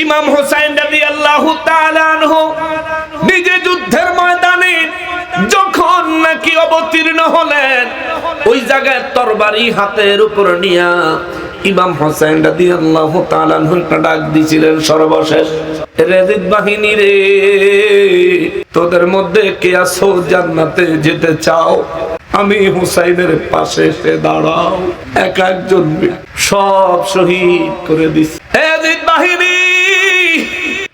ইমাম হুসাইন রাদিয়াল্লাহু তাআলা আনহু নিজে যুদ্ধের ময়দানে যখন নাকি অবতীর্ণ হলেন, ওই জায়গায় তরবারি হাতের উপর নিয়া ইমাম হুসাইন রাদিয়াল্লাহু তাআলা আনহু একটা ডাক দিয়েছিলেন সর্বশেষ, ইয়াজিদ বাহিনী রে, তোদের মধ্যে কে আছো জান্নাতে যেতে চাও? আমি হুসাইনের পাশে এসে দাঁড়াও। এক একজন সব শহীদ করে দিছে। ইয়াজিদ বাহিনী,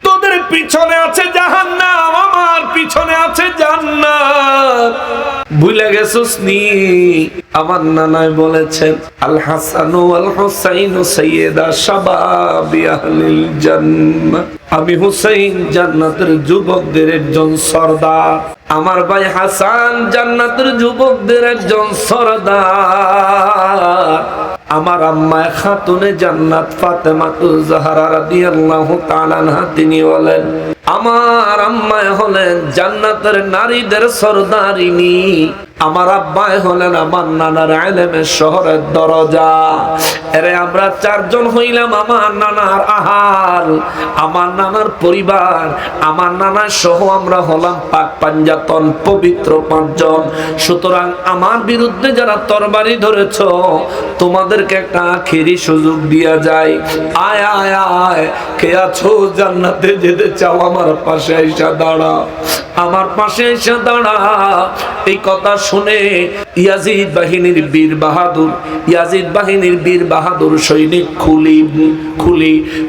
তোদের পিছনে আছে জাহান্নাম, আমার পিছনে আছে জান্নাত। ভুলে গেছিস নি? আমার নানায় বলেছেন, আল হাসান ওয়াল হুসাইন সাইয়্যিদা শাবাবি আহলিল জান্নাহ। আমি হুসাইন জান্নাতের যুবকদের একজন সরদার, আমার ভাই হাসান জান্নাতের যুবকদের একজন সরদার। আমার আম্মা খাতুনে জান্নাত ফাতেমাতুল জাহরা রাদিয়াল্লাহু তাআলা আনহা, তিনি বলেন আমার আম্মা হলেন জান্নাতের নারীদের সরদারিনী, আমার আব্বা হলেন আমার নানার ইলমের শহরের দরজা। এরে আমরা চারজন হইলাম আমার নানার আহাল, আমার নানার পরিবার, আমার নানা সহ আমরা হলাম পাক পাঞ্জাতন পবিত্র পাঁচজন। সুতরাং আমার বিরুদ্ধে যারা তরবারি ধরেছ, তোমাদেরকে একটা আখেরি সুযোগ দিয়া যায়। আয় আয় আয়, কে আছো জান্নাতে যেতে চাও? আমার পাশে এসে দাঁড়া, আমার পাশে এসে দাঁড়া। এই কথা শুনে ইয়াজিদ বাহিনীর বীর বাহাদুর, ইয়াজিদ বাহিনীর বীর বাহাদুর সৈনিক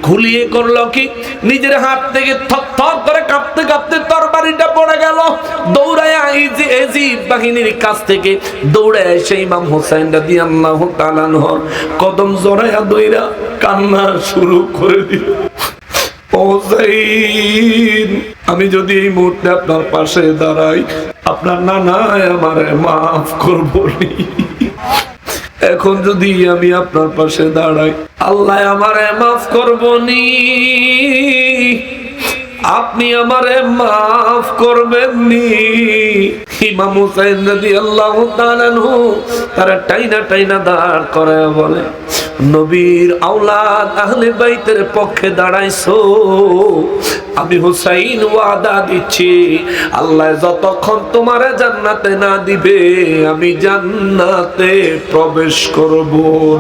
খুলিয়ে করলো কি, নিজের হাত থেকে থরথর করে কাঁপতে কাঁপতে তরবারিটা পড়ে গেল। দৌড়ায় ইয়াজিদ বাহিনীর কাছ থেকে দৌড়ে এসে ইমাম হুসাইন রাদিয়াল্লাহু তাআলা আনহুর কদম জড়ায়া দইরা কান্না শুরু করে দিল। হুসাইন, আমি যদি এই মুহূর্তে আপনার পাশে দাঁড়াই, আপনার নানায় আমারে মাফ করবনি। এখন যদি আমি আপনার পাশে দাঁড়াই, আল্লাহ আমারে মাফ করবনি, আপনি আমারে মাফ করবেন নি। ইমাম হুসাইন রাদিয়াল্লাহু তাআলা আনহু তারা টাইনা দাঁড় করে বলে, নবীর আওলাদ আহলে বাইতের পক্ষে দাঁড়াইছো, আমি হুসাইন ওয়াদা দিচ্ছি, আল্লাহ যতক্ষণ তোমারে জান্নাতে না দিবে, আমি জান্নাতে প্রবেশ করব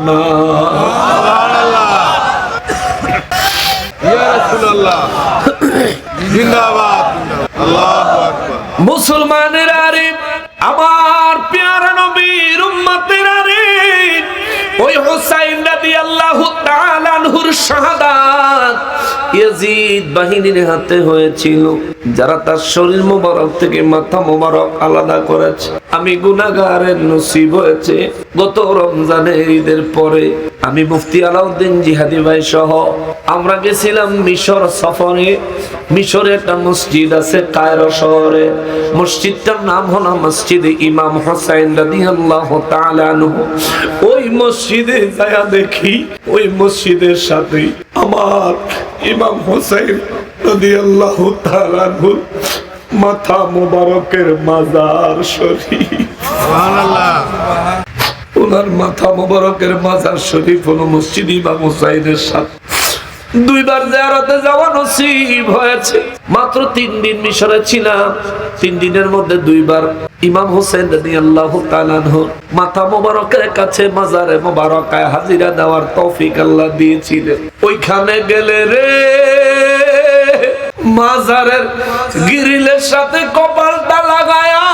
না। সুবহানাল্লাহ, ইয়া রাসূলুল্লাহ, জিন্দাবাদ, আল্লাহু আকবার। মুসলমানেরা রে, আমার প্যারা নবীর উম্মতেরা রে, ওই হুসাইন রাদিয়াল্লাহু তাআলা আনহুর শাহাদাত ইয়াজিদ বাহিনীর হাতে হয়েছিল, যারা তার শরীর মোবারক থেকে মাথা মোবারক আলাদা করেছে। আমি গুনাহগারের নসিব হয়েছে, গত রমজানের ঈদের পরে আমি মুফতি আলাউদ্দিন জিহাদি ভাই সহ আমরা গেছিলাম মিশর সফরে। মিশরে একটা মসজিদ আছে কায়রো শহরে, মসজিদটার নাম হলো মসজিদে ইমাম হুসাইন রাদিয়াল্লাহু তাআলা আনহু। ওই মসজিদে যায়া দেখি, ওই মসজিদের সাথে আমার ইমাম হুসাইন রাদিয়াল্লাহু তাআলা আনহু মাথা মোবারকের মাজার শরীফ। সুবহানাল্লাহ, ওনার মাথা মোবারকের মাজার শরীফ হলো মসজিদ ইমাম হুসাইনের সাথে। দুইবার জিয়ারতে যাওয়া নসিব হয়েছে। মাত্র 3 দিন মিশরে ছিলাম, 3 দিনের মধ্যে দুইবার ইমাম হুসাইন রাদিয়াল্লাহু তাআলা আনহু মাথা মোবারকের কাছে মাজারে মোবারকায় হাজিরা দেওয়ার তৌফিক আল্লাহ দিয়েছিলেন। ওইখানে গেলে রে, মাজারের গ্রিলের সাথে কপালটা লাগায়া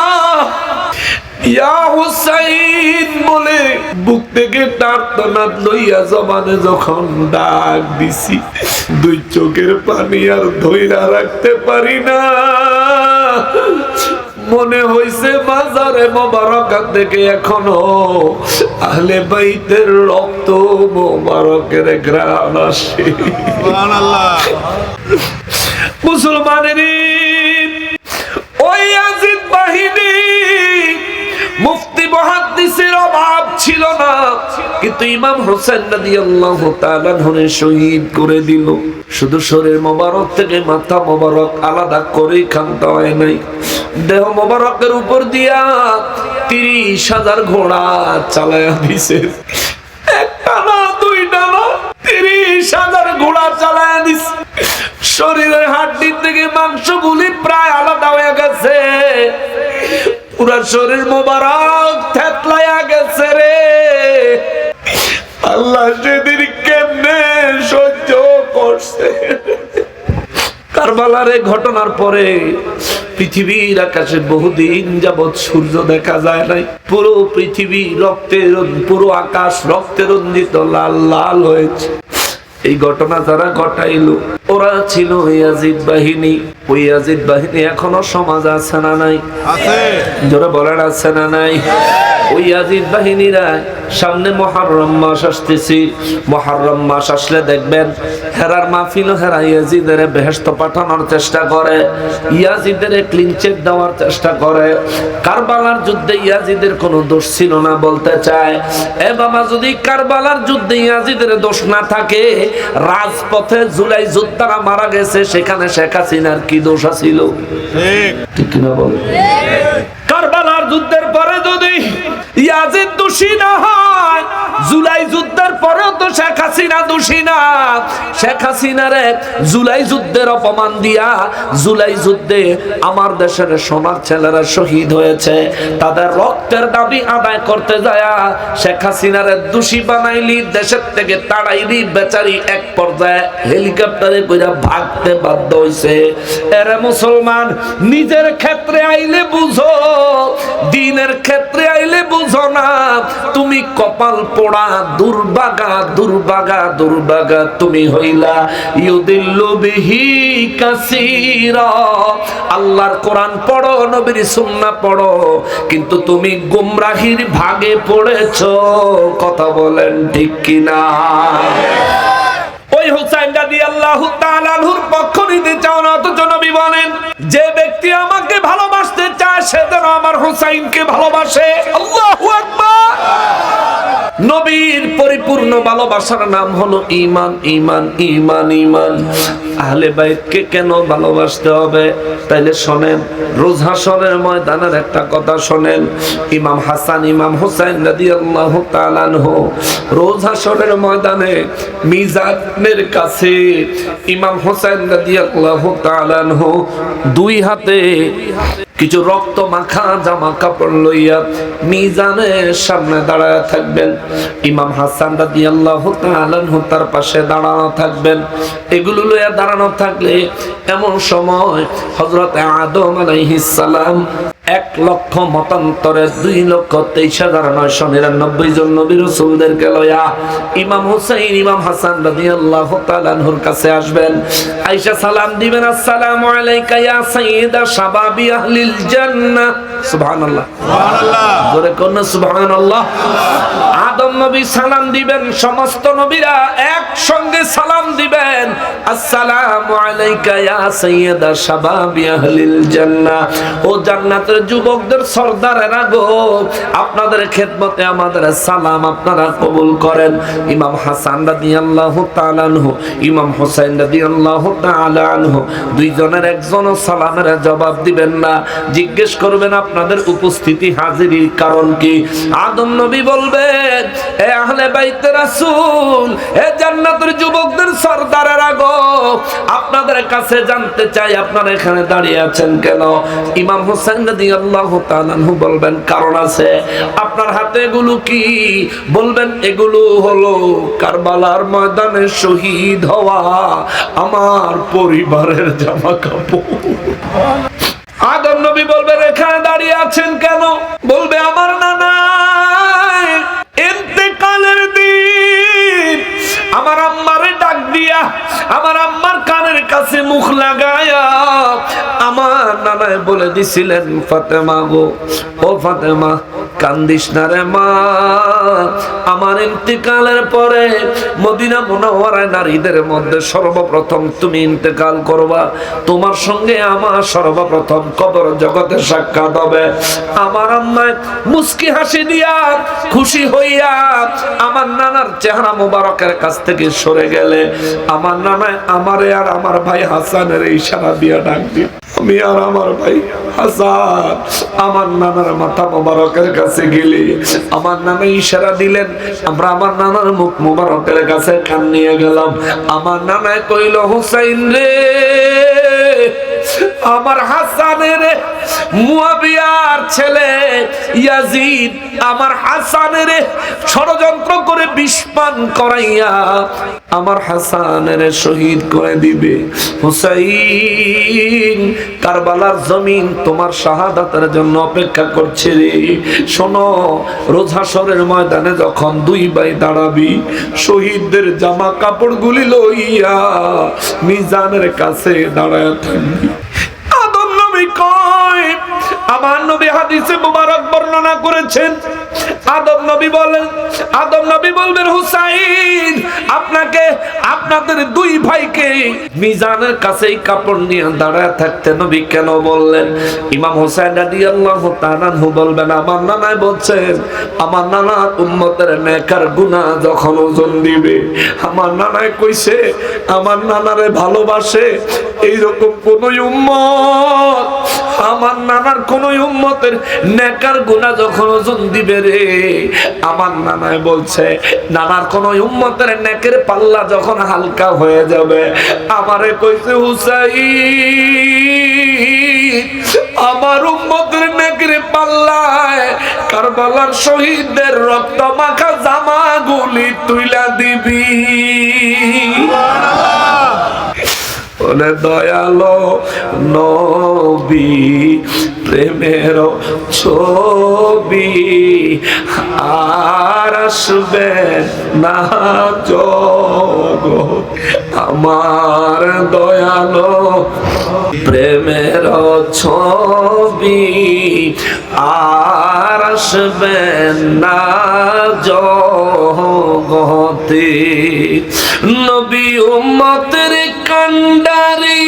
ইয়া হুসাইন বলে বুক থেকে টার্তনাদ লইয়া জবানে যখন ডাক দিছি, দুই চোখের পানি আর ধইরা রাখতে পারি না। মনে হইছে মাজারে মোবারকা থেকে এখনো আহলে বাইতের রক্ত মোবারকের ঘ্রাণ আসে। সুবহানাল্লাহ, মুসলমানের ওই ইয়াজিদ বাহিনী মুফতি মুহাদ্দিসের অভাব ছিল না, কিন্তু ইমাম হুসাইন রাদিয়াল্লাহু তাআলা আনহুকে শহীদ করে দিল। শুধু শরীর মোবারক থেকে মাথা মোবারক আলাদা করে খানটা হয় নাই, দেহ মোবারকের উপর দিয়া 30,000 ঘোড়া চালায়া দিছে। একটা না, দুইটা না, 30,000 ঘোড়া চালায়া দিছে। শরীরের হাড্ডি থেকে মাংসগুলি প্রায় আলাদা হয়ে গেছে, পুরা শরীর মোবারক থেতলায়া গেছে রে। আল্লাহ সেদিন কেমনে সহ্য করছে। কারবালার এই ঘটনার পরে পৃথিবীর আকাশে বহুদিন যাবৎ সূর্য দেখা যায় নাই। পুরো পৃথিবী রক্তে, পুরো আকাশ রক্তে রঞ্জিত লাল লাল হয়েছে। এই ঘটনা যারা ঘটাইল ওরা ছিল ইয়াজিদ বাহিনী। ওই ইয়াজিদ বাহিনী এখনো সমাজ আছে না নাই? আছে। যারা বলেন আছে না নাই? ওই ইয়াজিদ বাহিনীরা সামনে মুহররম মাস আসতেছে। মুহররম মাস আসলে দেখবেন হেরার মাহফিল হেরা ইয়াজিদের বেহেশত পাঠানোর চেষ্টা করে, ইয়াজিদের ক্লিন চেক দেওয়ার চেষ্টা করে। কারবালার যুদ্ধে ইয়াজিদের কোনো দোষ ছিল না বলতে চায়। এ বাবা, যদি কারবালার যুদ্ধে ইয়াজিদের দোষ না থাকে, রাজপথে জুলাই যোদ্ধারা মারা গেছে, সেখানে শেখ হাসিনার কি দোষ ছিল? ঠিক না বল? কারবালার যুদ্ধের পরে যদি ইয়াজিদ দোষী না হয়, জুলাই যুদ্ধের পরেও তো শেখ হাসিনা দোষী না। শেখ হাসিনারে জুলাই যুদ্ধের অপমান দিয়া, জুলাই যুদ্ধে আমার দেশের সোনার ছেলেরা শহীদ হয়েছে, তাদের রক্তের দাবি আদায় করতে যায় শেখ হাসিনারে দোষী বানাইলি, দেশের থেকে তাড়াইলি, বেচারি এক পর্যায়ে হেলিকপ্টারে কইরা ভাগতে বাধ্য হইছে। এরে মুসলমান, নিজের ক্ষেত্রে আইলে বুঝো, দিনের ক্ষেত্রে আইলে বুঝো না। তুমি কপাল পোড়া দুর্ভাগা, দুর্ভাগা, দুর্ভাগা তুমি হইলা। ইউদিল্লু বিহি কাসীরা। আল্লাহর কোরআন পড়ো, নবীর সুন্নাহ পড়ো, কিন্তু তুমি গুমরাহির ভাগে পড়েছো। কথা বলেন ঠিক কিনা? ওই হুসাইন রাদিয়াল্লাহু তাআলা আনহুর পক্ষ নিতে চাও না, অথচ নবী বলেন যে ব্যক্তি আমাকে ভালোবাসতে চায় সে যেন আমার হুসাইনকে ভালোবাসে। আল্লাহু আকবার। নবীর পরিপূর্ণ ভালোবাসার নাম হলো ঈমান, ঈমান, ঈমান, ঈমান। আহলে বাইতকে কেন ভালোবাসতে হবে? তাইলে শোনেন, রোজ হাশরের ময়দানের একটা কথা শোনেন। ইমাম হাসান, ইমাম হুসাইন রাদিয়াল্লাহু তাআলা আনহু রোজ হাশরের ময়দানে মিজানের কাছে ইমাম হুসাইন রাদিয়াল্লাহু তাআলা আনহু দুই হাতে কিছু রক্ত মাখা জামা কাপড় লইয়া মিজানের সামনে দাঁড়ায় থাকবেন। ইমাম হাসান রাদিয়াল্লাহু তাআলা আনহু তার পাশে দাঁড়ানো থাকবেন। এগুলো লইয়া দাঁড়ানো থাকলে এমন সময় হযরত আদম আলাইহিস সালাম 1,00,000 মতান্তরে 2,23,999 জন নবী রাসূলদেরকে লইয়া ইমাম হুসাইন, ইমাম হাসান রাদিয়াল্লাহু তাআলা আনহুর কাছে আসবেন। আয়েশা সালাম দিবেন, আসসালামু আলাইকা ইয়া সাইয়্যিদা শাবাবি আহলিল জান্নাহ। সুবহানাল্লাহ, সুবহানাল্লাহ, জোরে কোন সুবহানাল্লাহ। আদম নবী সালাম দিবেন, সমস্ত নবীরা একসঙ্গে সালাম দিবেন, আসসালামু আলাইকা ইয়া সাইয়্যিদা শাবাবি আহলিল জান্নাহ। ও জান্নাতের যুবকদের সরদারেরা গো, আপনাদের খেদমতে আমাদের সালাম আপনারা কবুল করেন। ইমাম হাসান রাদিয়াল্লাহু তাআলা আনহু, ইমাম হুসাইন রাদিয়াল্লাহু তাআলা আনহু দুইজনের একজনও সালামের জবাব দিবেন না। জিজ্ঞেস করবেন আপনাদের উপস্থিতি হাজিরির কারণ কি? আদম নবী বলবেন, এ আহলে বাইতে রাসূল, এ জান্নাতের যুবকদের সরদারেরা গো, আপনাদের কাছে জানতে চাই আপনারা এখানে দাঁড়িয়ে আছেন কেন? ইমাম হুসাইন রাদিয়াল্লাহু তাআলা আনহু বলবেন, কারণ আছে। আপনার হাতে এগুলো কি? বলবেন, এগুলো হলো কারবালার ময়দানে শহীদ হওয়া আমার পরিবারের জামা কাপড়। আদম নবী বলবেন, এখানে দাঁড়িয়ে আছেন কেন? বলবে, আমার নানা ইন্তেকালের দিন আমার আম্মারে ডাক দিয়া, আমার আম্মার কানের কাছে মুখ লাগায়া আমার নানায় বলে দিছিলেন, ফাতেমা গো, ও ফাতেমা কান্দিস না রে মা, আমার ইন্তেকালের পরে মদিনা মুনাওয়ারায় নারীদের মধ্যে সর্বপ্রথম তুমি ইন্তেকাল করবা, তোমার সঙ্গে আমার সর্বপ্রথম কবর জগতে সাক্ষাৎ হবে। আমার আম্মায় মুস্কি হাসি দিয়া খুশি হইয়া আমার নানার চেহারা মোবারকের কাছ থেকে সরে গেলে আমার নানায় আমারে আর আমার ভাই হাসানের ইশারা দিয়া ডাক দিল। আমি আর আমার ভাই হাসান আমার নানার মাথা মোবারকের কাছে গেলি, আমার নানা ইশারা দিলেন, আমরা আমার নানার মুখ মোবারকের কাছে কান নিয়ে গেলাম। আমার নানায় কইল, হুসাইন রে আমার হাসানের মুয়াবিয়ার ছেলে ইয়াজিদ আমার হাসানের ষড়যন্ত্র করে বিষ পান করাইয়া আমার হাসানের শহীদ করে দিবে। হুসাইন, কারবালার জমিন তোমার শাহাদাতের জন্য অপেক্ষা করছে রে। শোনো, রোজ হাশরের ময়দানে যখন দুই ভাই দাঁড়াবি, শহীদদের জামা কাপড়গুলি লইয়া মিজানের কাছে দাঁড়ায় থাকবি। আদম নবী কয়, আমার নবী হাদিসে মুবারক বর্ণনা করেছেন, আদম নবী বলবেন হুসাইন, আপনাকে আপনাদের দুই ভাইকে মিজানের কাছেই কাপড় নিয়ে দাঁড়ায় থাকতে নবী কেন বললেন? ইমাম হুসাইন রাদিয়াল্লাহু তাআলা আনহু বলবেন, আমার নানায় বলছেন, আমার নানার উম্মতের নেকার গুনাহ যখন ওজন দিবে, আমার নানায় কইছে আমার নানারে ভালোবাসে এইরকম কোন উম্মত, আমার নানার কোন উম্মতের নেকার গুনাহ যখন ওজন দিবে রে, আমার নানায় বলছে নানার কোন উম্মতের নেকের পাল্লা যখন হালকা হয়ে যাবে, আমারে কইছে হুসাইন, আমার উম্মতের নেকের পাল্লায় কারবালার শহীদদের রক্ত মাখা জামাগুলি তুইলা দিবি। বলে দয়ালো নবী প্রেমের ছবি আর আসবে না জগৎ, আমার দয়ালো প্রেমের ছবি আর আসবে না জগতে। নবী উম্মতের কান্ডারি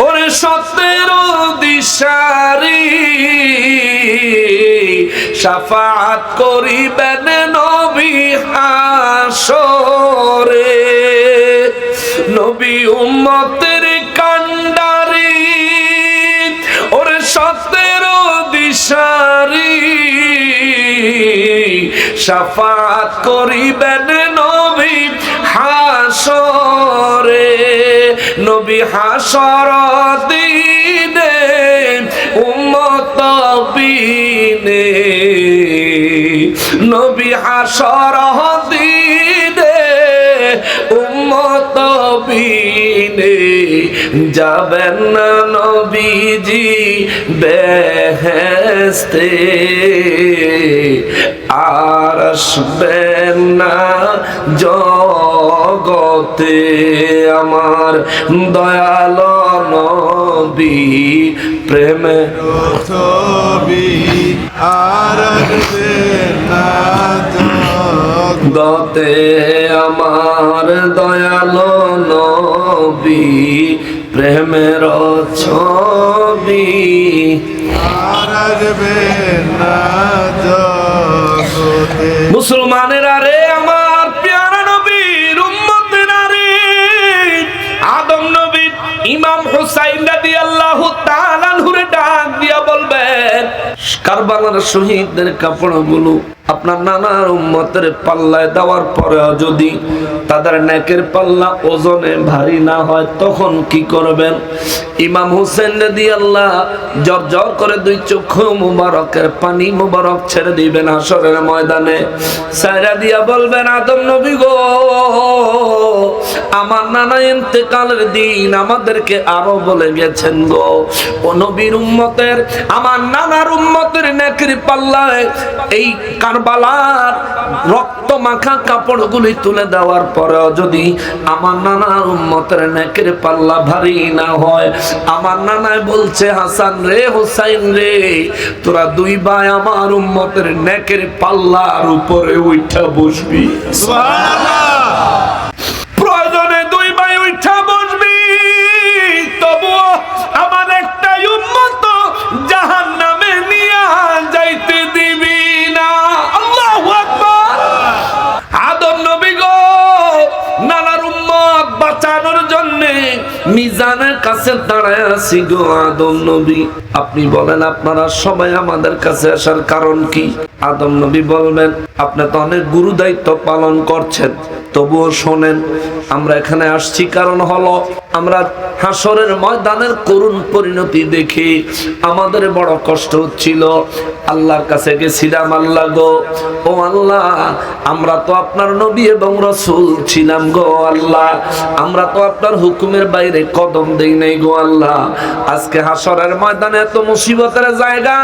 ওরে 17 দিশারি শাফাআত করিবেন নবী হাশরে। নবী উম্মতের কান্ডারি ওরে 17 দিশারি শাফাআত করিবেন নবী হাশরে। নবী হাশর দিনে উম্মত বিনে, নবী হাশর দিনে উম্মত বিনে যাবেন না নবীজি বেহেশতে, আর আসবেন না জগতে। আমার দয়াল নবী প্রেমে ছবি আর আসবেন না জগতে, আমার দয়াল নবী প্রেমের ছবি আর আসবেন না জগতে। মুসলমানেরা রে, আমার প্যারা নবীর উম্মতেরা রে, আদম নবী ইমাম হুসাইন রাদিয়াল্লাহু তাআলা আনহুরে ডাক দিয়া বলবেন, কারবালার শহীদদের কাপড়গুলো আপনার নানার উম্মতের পাল্লায় দেওয়ার পরে যদি তাদের নেকের পাল্লা ওজনে ভারী না হয় তখন কি করবেন? ইমাম হুসেন রাদিয়াল্লাহু জর্জর করে দুই চক্ষু মুবারকের পানি মুবারক ছেড়ে দিবেন হাশরের ময়দানে। সায়রা দিয়া বলবেন, আদম নবী গো, আমার নানা ইন্তেকালের দিন আমাদেরকে আরো বলে গেছেন গো, ও নবীর উম্মতের আমার নানার উম্মতের নেকের পাল্লায় এই কারবালার রক্ত মাখা কাপড়গুলি তুলে দেওয়ার পরেও যদি আমার নানার উম্মতের নেকের পাল্লা ভারী না হয়, আমার নানায় বলছে, হাসান রে, হুসাইন রে, তোরা দুই ভাই আমার উম্মতের নেকের পাল্লার উপরে উঠা বসবি। সুবহানাল্লাহ। প্রয়োজনে দুই ভাই উঠা বসবি, তবুও আমার একটা উম্মত জাহান্নামে নিয়ে যাইতে দিবি না। আল্লাহু আকবার। আদম নবী গো, নানার উম্মত বাঁচানোর জন্য মিজানের কাছে দাঁড়ায় আছি গো আদম নবী, আপনি বলেন আপনারা সবাই আমাদের কাছে আসার কারণ কি? আদম নবী বলবেন, আপনি তো অনেক গুরু দায়িত্ব পালন করছেন, তবুও শোনেন, আমরা এখানে আসছি কারণ হলো আমরা হাসরের ময়দানের করুণ পরিণতি দেখে আমাদের বড় কষ্ট হচ্ছিল। আল্লাহর কাছে গেছিলাম, আল্লাহ গো, ও আল্লাহ, আমরা তো আপনার নবী এবং রাসূল ছিলাম গো আল্লাহ, আমরা তো আপনার হুকুমের বাইরে কদম দেই নাই গো আল্লাহ। আজকে হাসরের ময়দানে এত মুসিবতের জায়গা,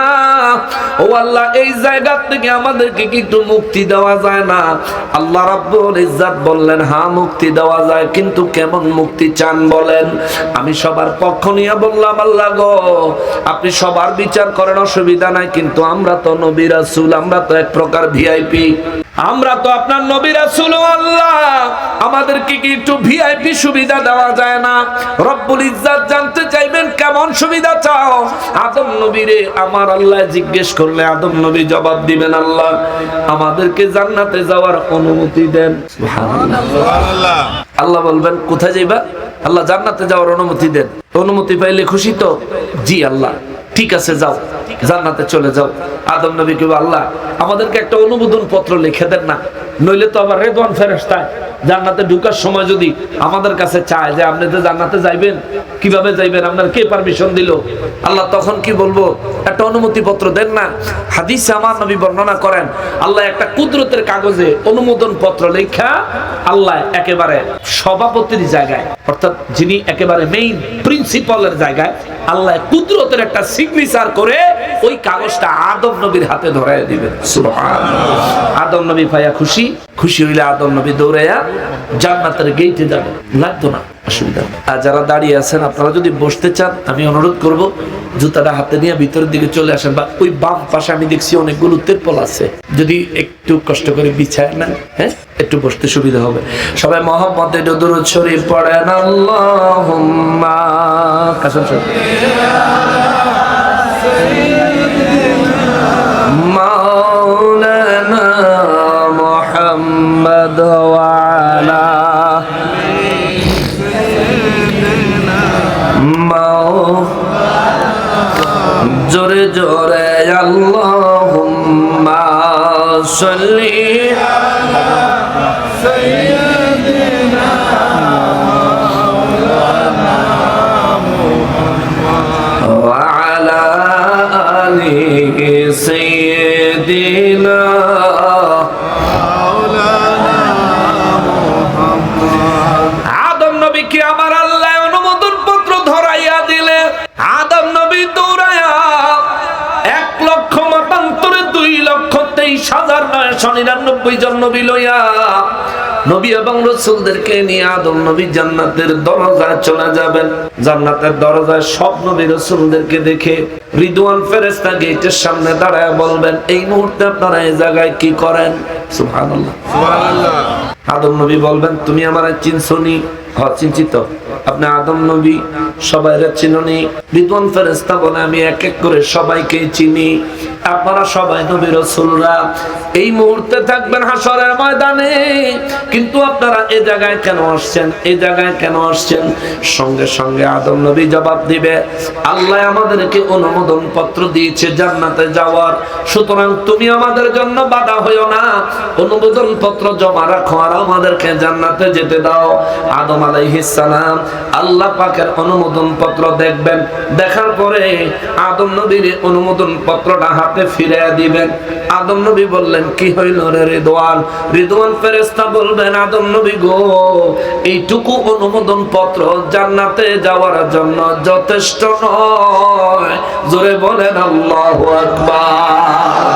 ও আল্লাহ, এই জায়গা থেকে আমাদেরকে কি একটু মুক্তি দেওয়া যায় না? আল্লাহ রাব্বুল ইজ্জত বললেন, হ্যাঁ মুক্তি দেওয়া যায়, কিন্তু কেমন মুক্তি চান বলেন? আমি সবার পক্ষ নিয়ে বললাম, আল্লাহ গো, আপনি সবার বিচার করেন, অসুবিধা নাই, কিন্তু আমরা তো নবী রাসূল, আমরা তো এক প্রকার ভিআইপি, আমরা তো আপনার নবী রাসূল, আল্লাহ আমাদেরকে কি একটু ভিআইপি সুবিধা দেওয়া যায় না? রব্বুল ইজ্জত জানতে চাইবেন কেমন সুবিধা চাও? আদম নবীরে আমার আল্লাহ জিজ্ঞেস করলে আদম নবী জবাব দিবেন, আল্লাহ আমাদেরকে জান্নাতে যাওয়ার অনুমতি দেন। সুবহানাল্লাহ। আল্লাহ বলবেন, কোথায় যাইবা? আল্লাহ জান্নাতে যাওয়ার অনুমতি দেন। অনুমতি পাইলে খুশি তো? জি আল্লাহ, ঠিক আছে, যাও, জান্নাতে চলে যাও। আদম নবী কে, আল্লাহ আমাদেরকে একটা অনুমোদন পত্র লিখে দেন না, নইলে তো আবার রেদওয়ান ফেরেশতা জান্নাতে ঢোকার সময় যদি আমাদের কাছে চায় যে আপনি তো জান্নাতে যাইবেন, কিভাবে যাইবেন, আপনার কে পারমিশন দিল? আল্লাহ তখন কি বলবো? একটা অনুমতি পত্র দেন না। হাদিসে আমার নবী বর্ণনা করেন, আল্লাহ একটা কুদরতের কাগজে অনুমোদন পত্র লেখা আল্লাহ একেবারে সভাপতির জায়গায়, অর্থাৎ যিনি একেবারে মেইন প্রিন্সিপালের জায়গায়, আল্লাহ কুদরতের একটা সিগনেচার করে ওই কাগজটা আদম নবীর হাতে ধরায় দিবেন। সুবহানাল্লাহ। আদম নবী পাইয়া খুশি, খুশি হইলে আদম নবী দৌড়াইয়া জান্নাতের গেটে যাবে, লাগতো না, অসুবিধা নেই। আর যারা দাঁড়িয়ে আছেন, আপনারা যদি বসতে চান, আমি অনুরোধ করব জুতাটা হাতে নিয়ে ভিতরের দিকে চলে আসেন, বা ওই বাম পাশে আমি দেখছি অনেকগুলো তেরপল আছে, যদি একটু কষ্ট করে বিছায় নেন, হ্যাঁ, একটু বসতে সুবিধা হবে। সবাই মুহাম্মদে দরুদ শরীফ পড়েন, আল্লাহুম্মা কাসম মাওলানা মুহাম্মদ ওয়া আলা জোরে জোরে আল্লাহুম্মা সাল্লি আলা সাইয়্যিদিনা মাওলানা মুহাম্মদ ওয়া আলা আলি সাইয়্যিদিনা মাওলানা মুহাম্মদ। আদম নবীকে আমার আল্লাহ অনুমোদন পত্র ধরাইয়া দিলে আদম নবী দৌড়ায়া 1,23,999 জন নবী লইয়া নবী এবং রাসূলদেরকে নিয়ে আদম নবী জান্নাতের দরজায় চলে যাবেন। জান্নাতের দরজায় সব নবী রাসূলদেরকে দেখে রিদওয়ান ফেরেশতা গেটের সামনে দাঁড়ায় বলবেন, এই মুহূর্তে আপনারা এই জায়গায় কি করেন? সুবহানাল্লাহ, সুবহানাল্লাহ। আদম নবী বলবেন, তুমি আমারে চিনছনি? হ্যাঁ চিনছি তো। আপনি আদম নবী, সবাইরে চিনুনি? রিদওয়ান ফেরেশতা বলে, আমি এক এক করে সবাইকে চিনি, আপনারা সবাই নবী রাসূলরা এই মুহূর্তে থাকবেন হাসরের ময়দানে, কিন্তু আপনারা এই জায়গায় কেন আসছেন? এই জায়গায় কেন আসছেন? সঙ্গে সঙ্গে আদম নবী জবাব দিবে, আল্লাহ আমাদেরকে অনুমোদন পত্র দিয়েছে জান্নাতে যাওয়ার, সুতরাং তুমি আমাদের জন্য বাধা হইও না, অনুমোদন পত্র জমা রাখো আর আমাদেরকে জান্নাতে যেতে দাও। আদম আলাইহিস সালাম আল্লাহ পাকের অনুমোদন পত্র দেখবেন, দেখার পরে আদম নবীর অনুমোদন পত্রটা হাতে ফিরিয়ে দিবেন। আদম নবী বললেন, কি হইল রে রিদওয়ান? রিদওয়ান ফেরেশতা বলবেন, আদম নবী গো, এইটুকু অনুমোদন পত্র জান্নাতে যাওয়ার জন্য যথেষ্ট নয়। জোরে বলেন আল্লাহু আকবার।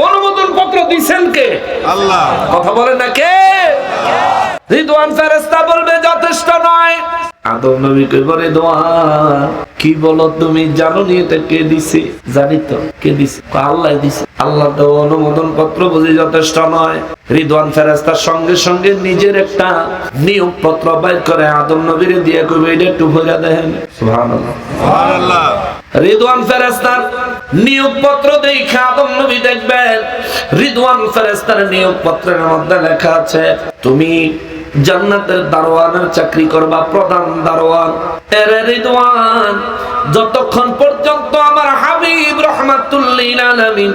অনুমোদন পত্র দিবেন কে? আল্লাহ। কথা বলেন না কে? রিদওয়ান ফেরেশতা বলবে যথেষ্ট নয়। আদম নবী কইব, রিদওয়ান কি বলো তুমি? জানো নি এটা কে দিছে? জানি তো। কে দিছে? আল্লাহ দিছে। আল্লাহ তো অনুমোদন পত্র বুঝি যথেষ্ট নয়। রিদওয়ান ফেরেশতা সঙ্গে সঙ্গে নিজের একটা নিয়োগ পত্র বাইর করে আদম নবীর দিয়ে কইবে, এটা একটু পড়ে দেখেন। সুবহানাল্লাহ, সুবহানাল্লাহ। রিদওয়ান ফেরেশতার নিয়োগ পত্র দেখে আদম নবী দেখবেন, রিদওয়ান ফেরেশতার নিয়োগ পত্রের মধ্যে লেখা আছে, তুমি জান্নাতের দারোয়ানের চাকরি করবা, প্রধান দারোয়ান। এরে রিদওয়ান, যতক্ষণ পর্যন্ত আমার হাবিব হাবিব রাহমাতুল লিল আলামিন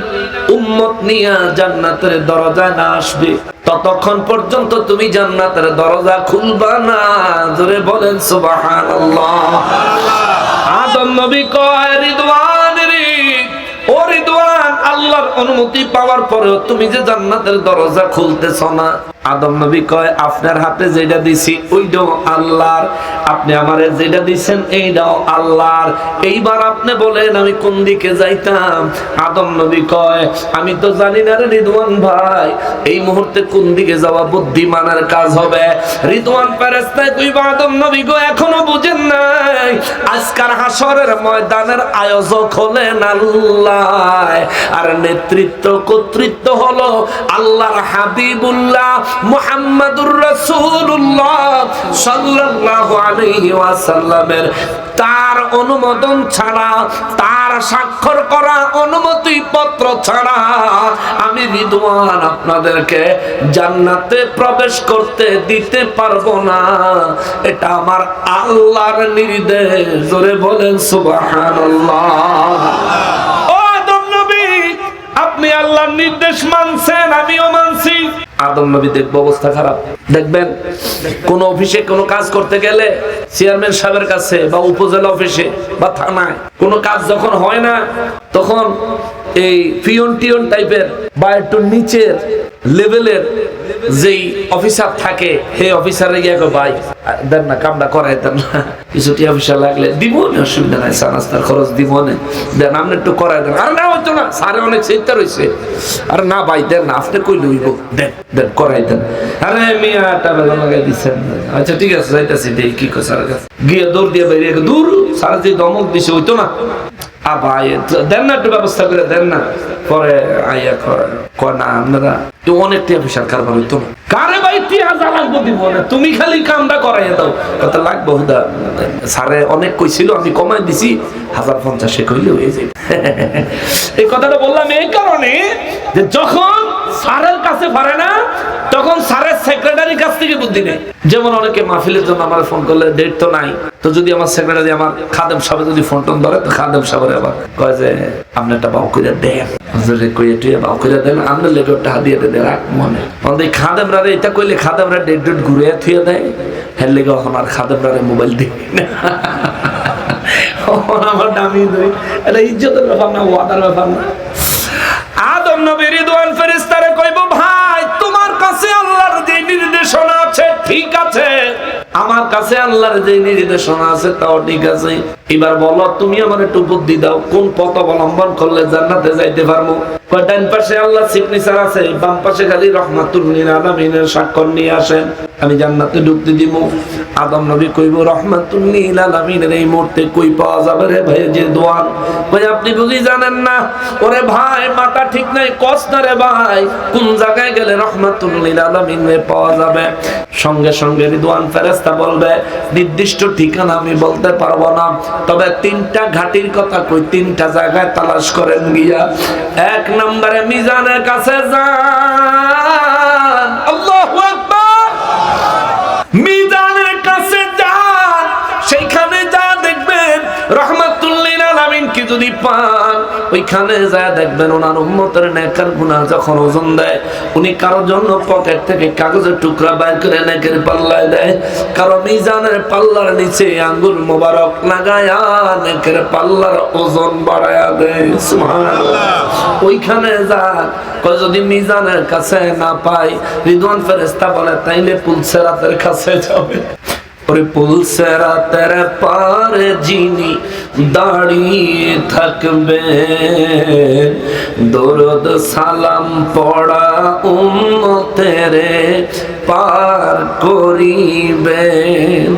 উম্মত নিয়ে জান্নাতের দরজায় না আসবে ততক্ষণ পর্যন্ত তুমি জান্নাতের দরজা খুলবা না। জোরে বলেন সুবহানাল্লাহ। আদম নবী কয় রিদওয়ান রে, ও রিদওয়ান, আল্লাহর অনুমতি পাওয়ার পরেও তুমি যে জান্নাতের দরজা খুলতেছ না। আদম নবী কয় আপনার হাতে যেটা দিছি ওইটাও আল্লাহর, আপনি আমারে যেটা দিছেন এইটাও আল্লাহর, এইবার আপনি বলেন আমি কোন দিকে যাইতাম। আদম নবী কয় আমি তো জানি না রে রিদওয়ান ভাই, এই মুহূর্তে কোন দিকে যাওয়া বুদ্ধিমানের কাজ হবে। রিদওয়ান ফেরেশতায় কইবা আদম নবী গো এখনো বুঝেন নাই, আজকের হাসরের ময়দানের আয়োজক হলেন আল্লাহ, আর নেতৃত্ব কর্তৃত্ব হলো আল্লাহর হাবিবুল্লাহ মুহাম্মাদুর রাসূলুল্লাহ সাল্লাল্লাহু আলাইহি ওয়াসাল্লামের। তার অনুমোদন ছাড়া, তার স্বাক্ষর করা অনুমতি পত্র ছাড়া আমি রিদওয়ান আপনাদেরকে জান্নাতে প্রবেশ করতে দিতে পারবো না। এটা আমার আল্লাহর নির্দেশ। জোরে বলেন সুবহানাল্লাহ। ও আদম নবী, আপনি আল্লাহর নির্দেশ মানছেন, আমিও মানছি। আদম নবী দেখব অবস্থা খারাপ। দেখবেন কোন অফিসে কোনো কাজ করতে গেলে চেয়ারম্যান সাহেবের কাছে বা উপজেলা অফিসে বা থানায় কোনো কাজ যখন হয় না, তখন এই পিয়ন টিয়ন টাইপের বা একটু নিচের লেভেলের যেই অফিসার থাকে সেই অফিসারে গিয়ে ভাই দেন না, কামটা করাই দেন না, কিছুটি অফিসার লাগলে দিব না, অসুবিধা নাই, চা নাস্তার খরচ দিব না, দেন আপনি একটু করাই দেন। আর না হইতো না, স্যারে অনেক চিন্তা রয়েছে, আর না ভাই দেন না, আপনি কই লইব, দেন দেন করাই দেন। আরে মিয়াটা বেলা লাগাই দিচ্ছেন, আচ্ছা ঠিক আছে যাইতেছি, দেই কি কয় স্যারের কাছে গিয়ে দৌড় দিয়ে বেরিয়ে দূর, স্যার যে দমক দিছে হইতো না, ভাই দেন না, একটু ব্যবস্থা করে দেন না। পরে আইয়া কয় না আপনারা অনেক টিয়া পয়সার কারবার হইতো না। কারে ভাই টিয়া যা লাগবো দিব না, তুমি খালি কামটা করাইয়া দাও। কত লাগবো হুদা, স্যারে অনেক কইছিল, আমি কমাই দিছি 1050 কইলে হয়ে যায়। এই কথাটা বললাম এই কারণে যে যখন স্যারের কাছে পারে না, তখন স্যারের সেক্রেটারির কাছ থেকে বুদ্ধি নেই। যেমন অনেকে মাহফিলের জন্য আমার ফোন করলে ডেট তো নাই, তো যদি আমার সেক্রেটারি আমার খাদেম সাহেব যদি ফোন টোন ধরে, তো খাদেম সাহেবের আবার কয় যে আপনি একটা বাউ করে দেন, বাউ করে দেন, আপনার লেগে একটা হাদিয়ে দেন রাখ মনে। খাদেমরা এটা কইলে খাদেমরা ডেট ডেট ঘুরে থুয়ে দেয়, হ্যাঁ লেগে এখন আর খাদেমরা মোবাইল দিই না, আমার দামি দেয়। এটা ইজ্জতের ব্যাপার না, ওয়াদার ব্যাপার না। আদম নবী রিদওয়ান ফেরেশতারে কইব ভাই তোমার কাছে আল্লাহর যে নির্দেশনা আছে ঠিক আছে, আমার কাছে আল্লাহর যে নির্দেশনা আছে তাও ঠিক আছে, এবার বলো তুমি আমার একটু বুদ্ধি দাও, কোন পথ অবলম্বন করলে জান্নাতে যাইতে পারবো। ডান পাশে আল্লাহ সিগনেচার আছে, বাম পাশে খালি রাহমাতুল লিল আলামিনের স্বাক্ষর নিয়ে আসেন, আমি জান্নাতে ঢুকতে দিব। আদম নবী কইব রাহমাতুল লিল আলামিনের এই মুহূর্তে কই পাওয়া যাবে রে ভাই যে দোয়ার? ভাই আপনি বুঝি জানেন না? ওরে ভাই মাথা ঠিক নাই, কষ্ট না রে ভাই, কোন জায়গায় গেলে রাহমাতুল লিল আলামিনে পাওয়া যাবে? সঙ্গে সঙ্গে রিদওয়ান ফেরেশতা বলবে নির্দিষ্ট ঠিকানা আমি বলতে পারবো না, তবে 3টা ঘাটির কথা কই, 3টা জায়গায় তালাশ করেন গিয়া। 1 নম্বরে মিজানের কাছে যান, আল্লাহু আকবার, মিজানের কাছে যান, সেইখানে যা দেখবেন রাহমাতুল লিল আলামিন কি যদি পান, ওইখানে যা দেখবেন ওনার উম্মতের নেকের গুনাহ যখন ওজন দেয়, উনি কারোর জন্য পকেট থেকে কাগজের টুকরা বাইর করে নেকের পাল্লায় দেয়, কারো মিজানের পাল্লার নিচে আঙ্গুল মোবারক লাগায়া নেকের পাল্লার ওজন বাড়ায়া দেয়। সুবহানাল্লাহ। ওইখানে যা কয় যদি মিজানের কাছে না পাই, রিদওয়ান ফেরেশতা বলে তাইলে পুলসেরাতের কাছে যাবে। পুলসেরাতের পারে যিনি দাঁড়িয়ে থাকবে, দরুদ সালাম পড়া উম্মতেরে পার করিবেন।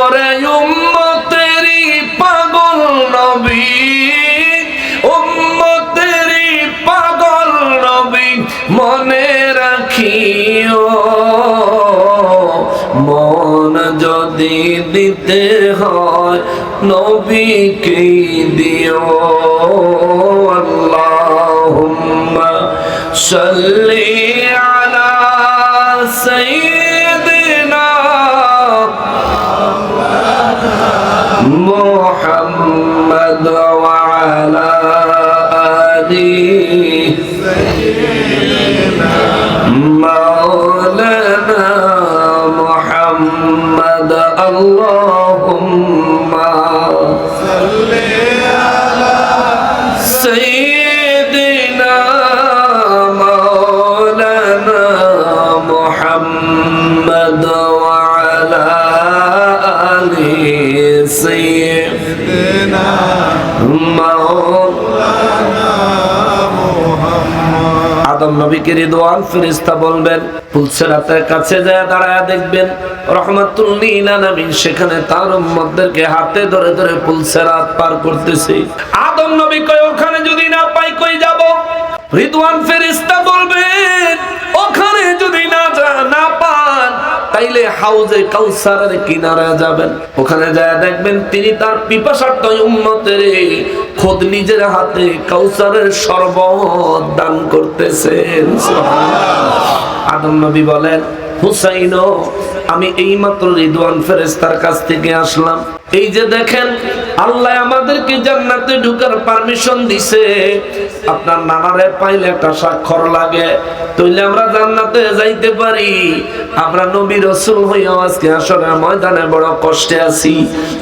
ওরে উম্মতেরি পাগল নবী, উম্মতেরি পাগল নবী, মনে রাখিও মন যদি দিতে হয় নবীকে দিও। আল্লাহুম্মা সাল্লি আলা সাইয়্যিদিনা محمد وعلى آل مولانا محمد اللهم صل على سيدنا مولانا محمد وعلى آل سيدنا مولانا আদম নবীকে রিদওয়ান ফেরেশতা বলবেন পুলসিরাতের কাছে যায় দাঁড়ায় দেখবেন রহমাতুল লিল আলামিন সেখানে তার উম্মতদেরকে হাতে ধরে ধরে পুলসিরাত পার করতেছে। আদম নবী কয় ওখানে যদি না পাই কই যাব? রিদওয়ান ফেরেশতা বলবেন ওখানে যদি না পান তাইলে হাউজে কাউসারের কিনারে যাবেন। ওখানে যায় দেখবেন তিনি তার পিপাসার্ত উম্মতের খোদ নিজের হাতে কাউসারের শরবত দান করতেছেন। সুবহানাল্লাহ। আদম নবী বলেন হুসাইন আমি এইমাত্র রিদওয়ান ফেরেশতার কাছ থেকে আসলাম। এই যে দেখেন আল্লাহ আমাদেরকে জান্নাতে ঢোকার পারমিশন দিছে। আপনার নানারে পাইলে একটা স্বাক্ষর লাগে তাইলে আমরা জান্নাতে যাইতে পারি। আমরা নবী রাসূল হইয়া আজকে আসরের ময়দানে বড় কষ্টে আছি।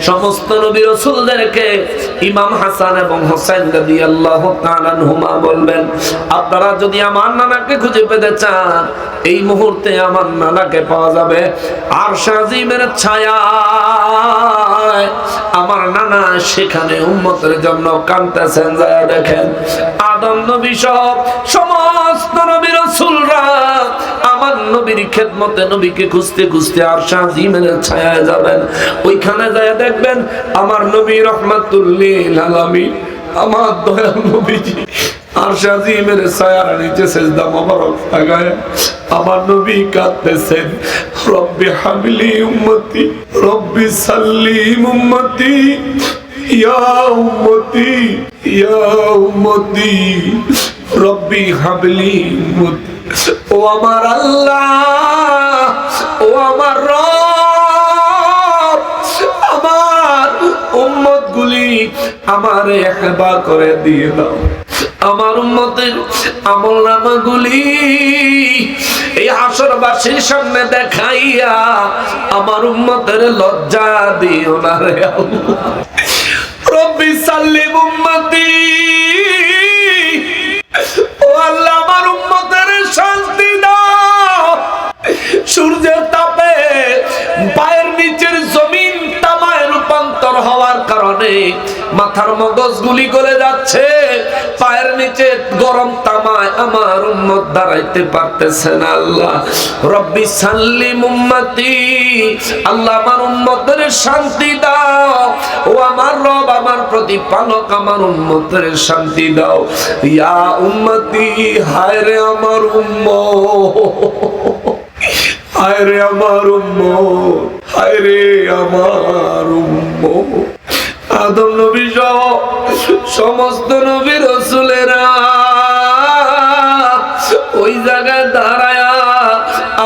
সমস্ত নবী রাসূলদেরকে ইমাম হাসান এবং হোসেন রাদিয়াল্লাহু তাআলা আনহুমা বলবেন আপনারা যদি আমার নানাকে খুঁজে পেতে চান এই মুহূর্তে আমার নানাকে পাওয়া যাবে আরশ আজিমের ছায়ায়। আমার নানা সেখানে উম্মতের জন্য কাঁদতেছেন। যায় দেখেন আদম নবী সহ সমস্ত নবী রাসূলরা আমার নবীর খেদমতে নবীকে খুঁজতে খুঁজতে আরশ আজিমের ছায়ায় যাবেন। ওইখানে যায় দেখবেন আমার নবী রহমাতুল লিল আলামিন আমার দয়াল নবীজি আরশ আজিমের ছায়ার নিচে সিজদা মোবারক লাগায় আমার নবী কাঁদতেছেন রব্বি হাবলি উম্মতি রব্বি সাল্লিম উম্মতি ইয়া উম্মতি ইয়া উম্মতি রব্বি হাবলি উম্মতি। ও আমার আল্লাহ ও আমার রব আমার উম্মত গুলি আমারে হেবা করে দিয়ে দাও। আমার উম্মতের আমলনামাগুলি এই হাসরবাসীর সামনে দেখাইয়া আমার উম্মতের লজ্জা দিও না রে আল্লাহ। রব্বি সাল্লিম উম্মতি ও আল্লাহ আমার উম্মতের শান্তি দাও। সূর্যের তাপে পায়ের নিচের জমিন তামায় রূপান্তর হওয়ার কারণে মাথার মগজগুলি গলে যাচ্ছে। পায়ের নিচে গরম তামায় আমার উম্মত দাঁড়াইতে পারতেছে না। আল্লাহ রব্বি সাল্লিম উম্মতি আল্লাহ আমার উম্মতের শান্তি দাও। ও আমার রব আমার প্রতিপালক আমার উম্মতের শান্তি দাও। ইয়া উম্মতি হায় রে আমার উম্মত হায় রে আমার উম্মত হায় রে আমার উম্মত। আদম নবী সহ সমস্ত নবী রাসূলেরা ওই জায়গায় দাঁড়ায়া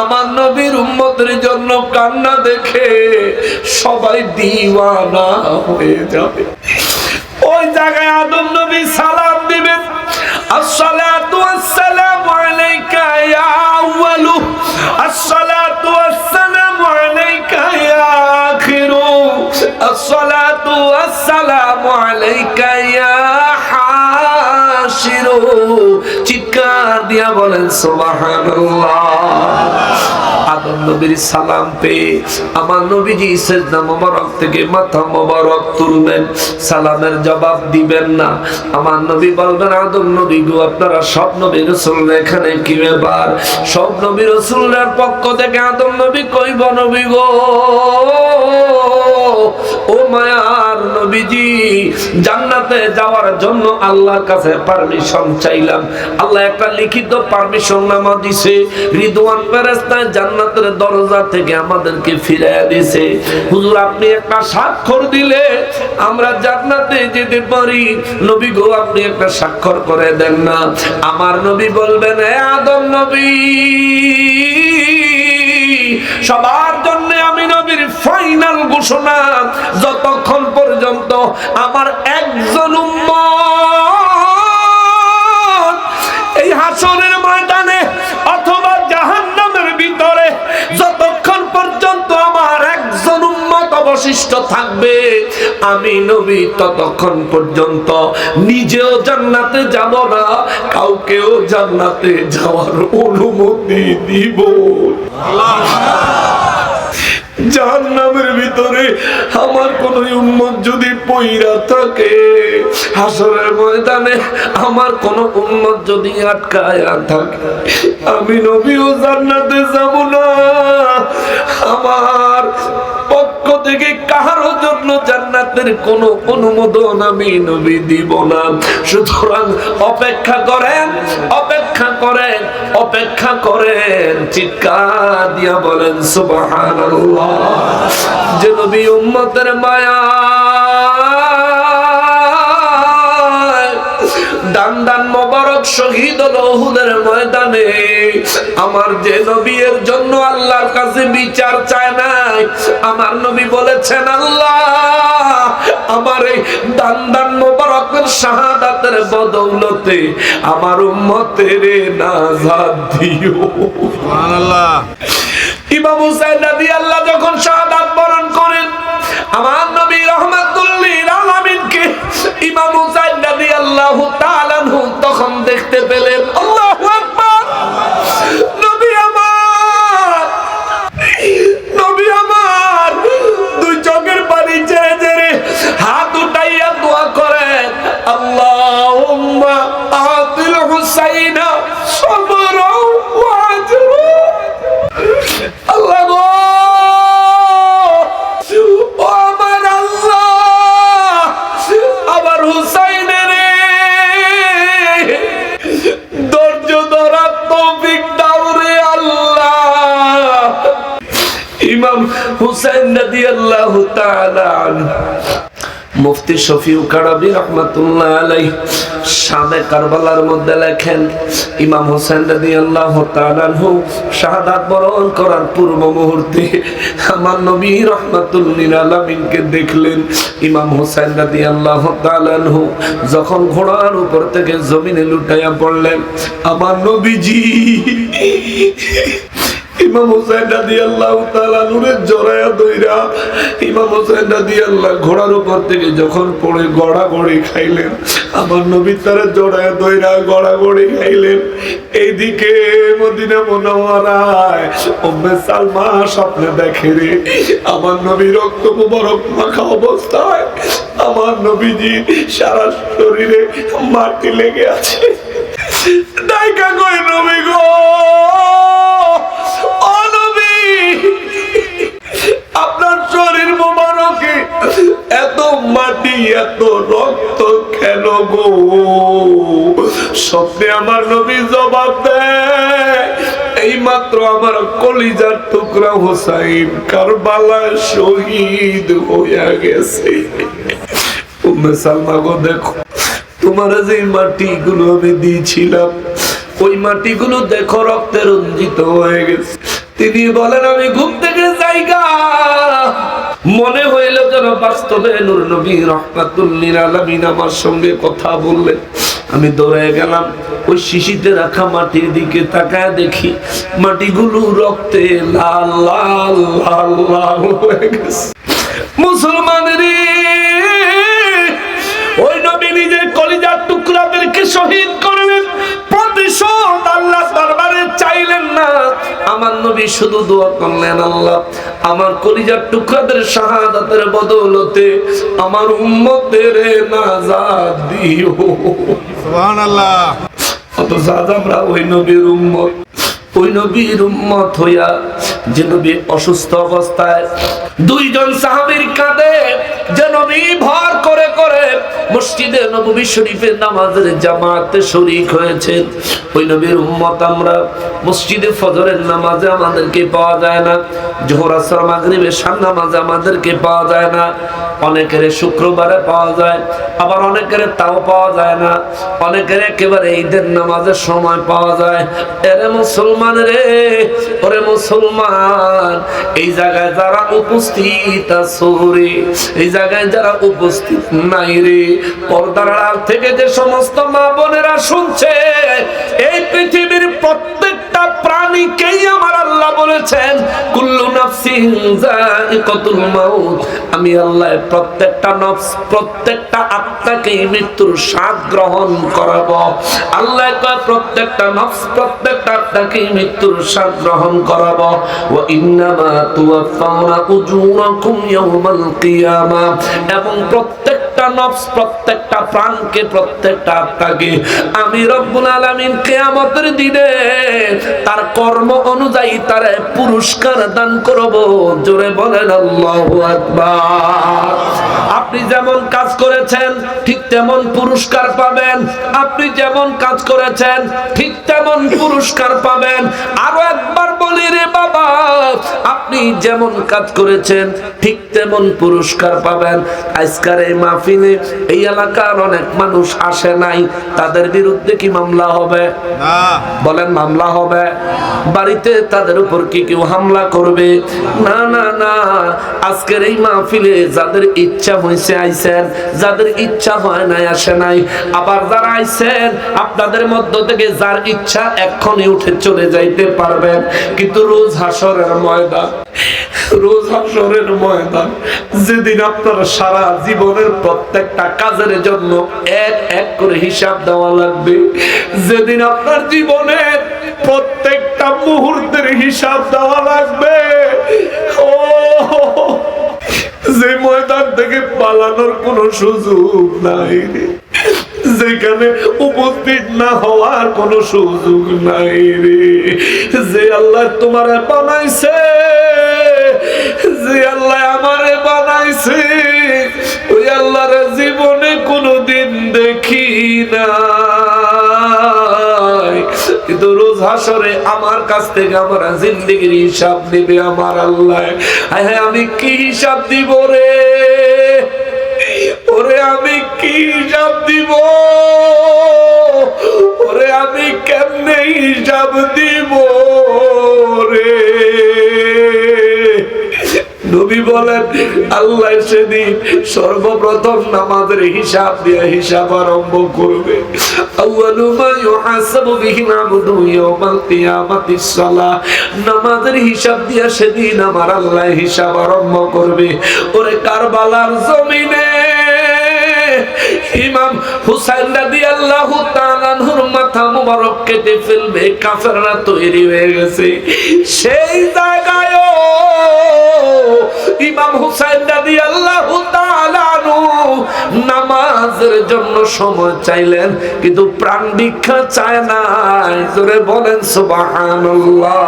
আমার নবীর উম্মতের জন্য কান্না দেখে সবাই দিওয়ানা হয়ে যাবে। ওই জায়গায় আদম নবী সালাম দিবেন আসসালাতু ওয়াসসালামু আলাইকা ইয়া আউয়ালু আসসালাতু ওয়াসসালামু আলাইকা ইয়া আখিরু আসসালাতু ওয়াসসালামু আলাইকা ইয়া হাশিরু। চিৎকার দিয়া বলেন সুবহানাল্লাহ। আদম নবীর সালাম পেয়ে আমার নবীজি সিজদা মোবারক থেকে মাথা মোবারক তুলবেন, সালামের জবাব দিবেন না। আমার নবী বলবেন আদম নবী গো আপনারা সব নবী রাসূল এখানে কি ব্যাপার? সব নবী রাসূলের পক্ষ থেকে আদম নবী কইব নবী গো ও মায়ার নবীজি জান্নাতে যাওয়ার জন্য আল্লাহর কাছে পারমিশন চাইলাম। আল্লাহ একটা লিখিত পারমিশন নামা দিছে, রিদওয়ান ফেরেশতা জান্নাতের দরজা থেকে আমাদেরকে ফিরিয়ে দিয়েছে। হুজুর আপনি একটা স্বাক্ষর দিলে আমরা জান্নাতে যেতে পারি। নবী গো আপনি একটা স্বাক্ষর করে দেন না। আমার নবী বলবেন হে আদম নবী সবার জন্য আমি নবীর ফাইনাল ঘোষণা, যতক্ষণ পর্যন্ত আমার একজন উম্মত এই হাসরের ময়দানে অথবা জাহান্নামের ভিতরে, যতক্ষণ পর্যন্ত আমার একজন উম্মত অবশিষ্ট থাকবে, আমি নবী ততক্ষণ পর্যন্ত নিজেও জান্নাতে যাব না, কাউকেও জান্নাতে যাওয়ার অনুমতি দিব। জাহান্নামের ভিতরে আমার কোন উম্মত যদি পইরা থাকে, হাসরের ময়দানে আমার কোন উম্মত যদি আটকায়া থাকে, আমি নবীও জান্নাতে যাব না। আমার পক্ষ থেকে কারো জন্য জান্নাতের কোন অনুমোদন আমি নবী দিব না। সুতরাং অপেক্ষা করেন, অপেক্ষা করেন, অপেক্ষা করেন, চিৎকার দিয়া বলেন সুবহানাল্লাহ। যে নবী উম্মতের মায়া দান দান মোবারক শহীদ হলো উহুদের ময়দানে, আমার যে নবী এর জন্য আল্লাহর কাছে বিচার চায় নাই, আমার নবী বলেছেন, আল্লাহ আমার এই দান দান মোবারকের শাহাদাতের বদৌলতে আমার উম্মতের নাজাত দিও। সুবহানাল্লাহ। ইমাম হুসাইন রাদিয়াল্লাহু যখন শাহাদাত বরণ করেন, আমার নবী রাহমাতুল লিল আলামিনকে ইমাম হুসাইন রাদিয়াল্লাহু তাআলা তখন দেখতে পেলেন। আল্লাহু আকবার। নবী আমার, নবী আমার দুই চোখের পানি ছেড়ে ছেড়ে হাত উঠাইয়া দোয়া করেন, আল্লাহুম্মা আতিল হুসাইনা সাবরা ওয়া আজরা। আল্লাহ গো, ও আমার আল্লাহ, আমার হুসাইনের ধৈর্য ধরার তৌফিক দাও রে আল্লাহ। ইমাম হুসাইন রাদিয়াল্লাহু তাআলা আনহু, মুফতি শফিউ কারাবি রাহমাতুল্লাহ আলাইহি শামে কারবালার মধ্যে লেখেন, ইমাম হোসেন রাদিয়াল্লাহু তাআলা আনহু শাহাদাত বরণ করার পূর্ব মুহূর্তে আমার নবী রাহমাতুল লিল আলামিনকে দেখলেন। ইমাম হোসেন রাদিয়াল্লাহু তাআলা আনহু যখন ঘোড়ার উপর থেকে জমিনে লুটাইয়া পড়লেন, আমার নবীজি ইমাম হোসেন রাদিয়াল্লাহু তাআলা নূরে জড়ায়া দইরা ইমাম হোসেন রাদিয়াল্লাহু ঘোড়ার উপর থেকে যখন পড়ে গড়াগড়ি খাইলেন, আমার নবী তারে জড়ায়া দইরা গড়াগড়ি খাইলেন। এইদিকে মদিনা মুনাওয়ারায় উম্মে সালমা স্বপ্নে দেখে রে, আমার নবী রক্ত মুবারক মাখা অবস্থায় আমার নবীজি সারা শরীরে মাটি লেগে আছে। দাইকা কই নবী গো, আপনার শরীর মোবারকে এত মাটি এত রক্ত কেন গো? স্বপ্নে আমার নবী জবাব দেয়, এই মাত্র আমার কলিজার টুকরা হুসাইন কারবালায় শহীদ হইয়া গেছে। উম্মে সালমা গো, দেখো তোমার যে মাটিগুলো আমি দিয়েছিলাম, ওই মাটিগুলো দেখো রক্তে রঞ্জিত হয়ে গেছে। তিনি বলেন, আমি ঘুম থেকে জায়গা মনে হইল যেন বাস্তবে নূর নবী রাহমাতুল লিল আলামিন আমার সঙ্গে কথা বললেন। আমি দৌড়ে গেলাম, ওই শিশিতে রাখা মাটির দিকে তাকায় দেখি মাটিগুলো রক্তে লাল লাল লাল লাল হয়ে গেছে। মুসলমানের ওই নবী নিজের কলিজার টুকরাদেরকে শহীদ করলেন, প্রতিশোধ আল্লাহ দরবারে চাইলেন না। আমার নবী শুধু দোয়া করলেন, আল্লাহ আমার কলিজার টুকরাদের শাহাদাতের বদৌলতে আমার উম্মতের নাজাত দিও। সুবহানাল্লাহ। অথচ আজ আমরা ওই নবীর উম্মত, ওই নবীর উম্মত হইয়া যে নবী অসুস্থ অবস্থায় দুইজন সাহাবীর কাঁধে যে নবী ভর করে করে মসজিদে নববী শরীফের নামাজের জামাতে শরীক হয়েছেন, ওই নবীর উম্মত আমরা। মসজিদে ফজরের নামাজে আমাদেরকে পাওয়া যায় না, জোহর আসর মাগরিব এশার নামাজে আমাদেরকে পাওয়া যায় না, অনেকের শুক্রবারে পাওয়া যায়, আবার অনেকের তাও পাওয়া যায় না, অনেকের একেবারে ঈদের নামাজের সময় পাওয়া যায়। এর মুসলমান মুসলমান রে, ওরে মুসলমান, এই জায়গায় যারা উপস্থিত আছো রে, এই জায়গায় যারা উপস্থিত নাই রে, পর্দার আড়াল থেকে যে সমস্ত মা বোনেরা শুনছে, এই পৃথিবীর প্রত্যেকটা প্রাণীকেই আমার আল্লাহ বলেছেন কুল্লু নাফসিন যায়িকাতুল মাউত। আমি আল্লাহ প্রত্যেকটা নফস, প্রত্যেকটা আত্মাকে মৃত্যুর স্বাদ গ্রহণ করাবো। আল্লাহ কয় প্রত্যেকটা নফস, প্রত্যেকটা আত্মাকে মৃত্যুর স্বাদ গ্রহণ করাবো। ওয়া ইন্নামা তুওয়াফাউনা উজুরাকুম ইয়াওমাল কিয়ামা, এবং প্রত্যেকটা নফস, প্রত্যেকটা প্রাণকে, প্রত্যেকটা আত্মাকে আমি রব্বুল আলামিন কিয়ামতের দিনে তার কর্ম অনুযায়ী তার পুরস্কার দান করব। জোরে বলেন আল্লাহু আকবার। আপনি যেমন কাজ করেছেন ঠিক তেমন পুরস্কার পাবেন, আপনি যেমন কাজ করেছেন ঠিক তেমন পুরস্কার পাবেন। আরো একবার বলি রে বাবা, আপনি যেমন কাজ করেছেন ঠিক তেমন পুরস্কার পাবেন। আজকের এই মাহফিলে এই এলাকার অনেক মানুষ আসে নাই, তাদের বিরুদ্ধে কি মামলা হবে? না। বলেন মামলা হবে? বাড়িতে তাদের উপর কি কেউ হামলা করবে? না না না। আজকের এই মাহফিলে যাদের ইচ্ছা হয়েছে আইছেন, যাদের ইচ্ছা হয় নাই আসে নাই। আবার যারা আইছেন আপনাদের মধ্য থেকে যার ইচ্ছা এক্ষুনি উঠে চলে যাইতে পারবেন, কিন্তু রোজ হাসরের ময়দান, রোজ হাসরের ময়দান, যেদিন আপনার সারা জীবনের প্রত্যেকটা কাজের জন্য এক এক করে হিসাব দেওয়া লাগবে, যেদিন আপনার জীবনের প্রত্যেকটা মুহূর্তের হিসাব দেওয়া লাগবে, ও যে ময়দান থেকে পালানোর কোনো সুযোগ নাই, যেখানে উপস্থিত না হওয়ার কোনো সুযোগ নাই রে। যে আল্লাহ তোমারে বানাইছে, যে আল্লাহ আমারে বানাইছে, ওই আল্লাহর জীবনে কোনোদিন দেখি না, কিন্তু রোজ হাসরে আমার কাছ থেকে আমার জিন্দেগির হিসাব দিবে আমার আল্লাহ। হ্যাঁ, আমি কি হিসাব দিব রে? ওরে আমি কি হিসাব দিব? ওরে আমি কেমনে হিসাব দিব রে? নবী বলেন আল্লাহ সেদিন সর্বপ্রথম নামাজের হিসাব দিয়ে হিসাব আরম্ভ করবে। আউয়ালু মা ইউহাসাবু বিহি আবদু ইয়াওমাল কিয়ামাতিস সালাহ। নামাজের হিসাব দিয়ে সেদিন আমার আল্লাহ হিসাব আরম্ভ করবে। ওরে কারবালার জমিনে ইমাম হুসাইন রাদিয়াল্লাহু তাআলা আনহুর মাথা মুবারক কেটে ফেলবে, কাফেররা তৈরি হয়ে গেছে। সেই জায়গায় ইমাম হুসাইন রাদিয়াল্লাহু তাআলা আনহু নামাজের জন্য সময় চাইলেন, কিন্তু প্রাণ ভিক্ষা চায় নাই। জোরে বলেন সুবহানাল্লাহ।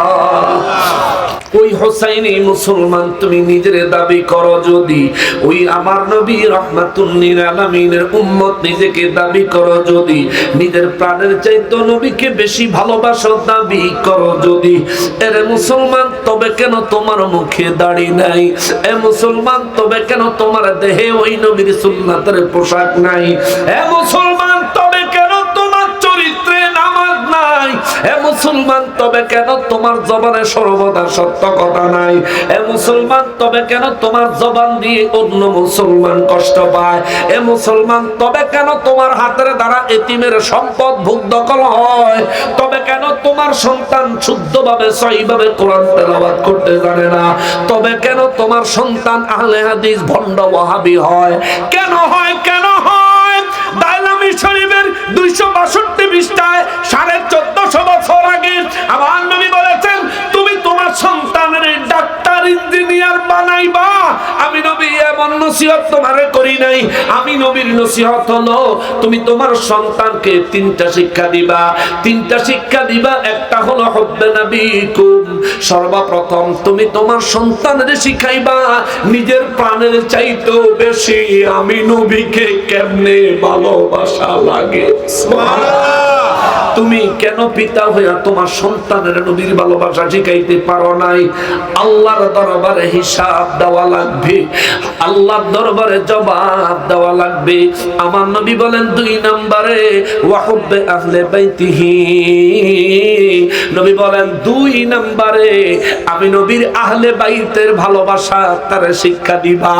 ওই হোসাইনি মুসলমান তুমি নিজের দাবি করো যদি, ওই আমার নবী রাহমাতুল লিল আলামিনের উম্মত নিজেকে দাবি করো যদি, নিজের প্রাণের চাইতে নবীকে বেশি ভালোবাসো দাবি করো যদি, এরে মুসলমান তবে কেন তোমার মুখে দাড়ি নাই? এ মুসলমান তবে কেন তোমার দেহে ওই নবীর সুন্নাতের পোশাক নাই? এ মুসলমান তবে কেন তোমার চরিত্রে নামাজ নাই? এ মুসলমান তবে কেন তোমার জবানে সর্বদা সত্য কথা নাই? এ মুসলমান তবে কেন তোমার জবান দিয়ে অন্য মুসলমান কষ্ট পায়? এ মুসলমান তবে কেন তোমার হাতের দ্বারা এতিমের সম্পদ ভোগ দখল হয়? তবে কেন তোমার সন্তান শুদ্ধভাবে সহিভাবে কোরআন তেলাওয়াত করতে জানে না? তবে কেন তোমার সন্তান আহলে হাদিস ভণ্ড ওয়াহাবি হয়? কেন হয়? কেন হয়? দাইলামি শরীফের 262 পৃষ্ঠায় 1450 বছর আগে আমার নবী বলেছেন, তুমি তোমার সন্তানের ডাক্তার ইঞ্জিনিয়ার বানাইবা। আমি নবী এমন নসিহত তোমারে করি নাই। আমি নবীর নসিহত হলো তুমি তোমার সন্তানকে 3টা শিক্ষা দিবা। 3টা শিক্ষা দিবা। একটা হলো হুব্বে নবীকুম, সর্বপ্রথম তুমি তোমার সন্তানের শিখাইবা নিজের প্রাণের চাইতেও বেশি আমি নবীকে কেমনে ভালোবাসা লাগে। সুবহানাল্লাহ। তুমি কেন পিতা হইয়া তোমার সন্তানের নবীর ভালোবাসা শিখাইতে পারো নাই? আল্লাহর দরবারে হিসাব দেওয়া লাগবে, আল্লাহর দরবারে জবাব দেওয়া লাগবে। আমার নবী বলেন 2 নম্বরে ওয়াহুব্বে আহলে বাইতিহি, নবী বলেন 2 নম্বরে আমি নবীর আহলে বাইতের ভালোবাসা তার শিক্ষা দিবা।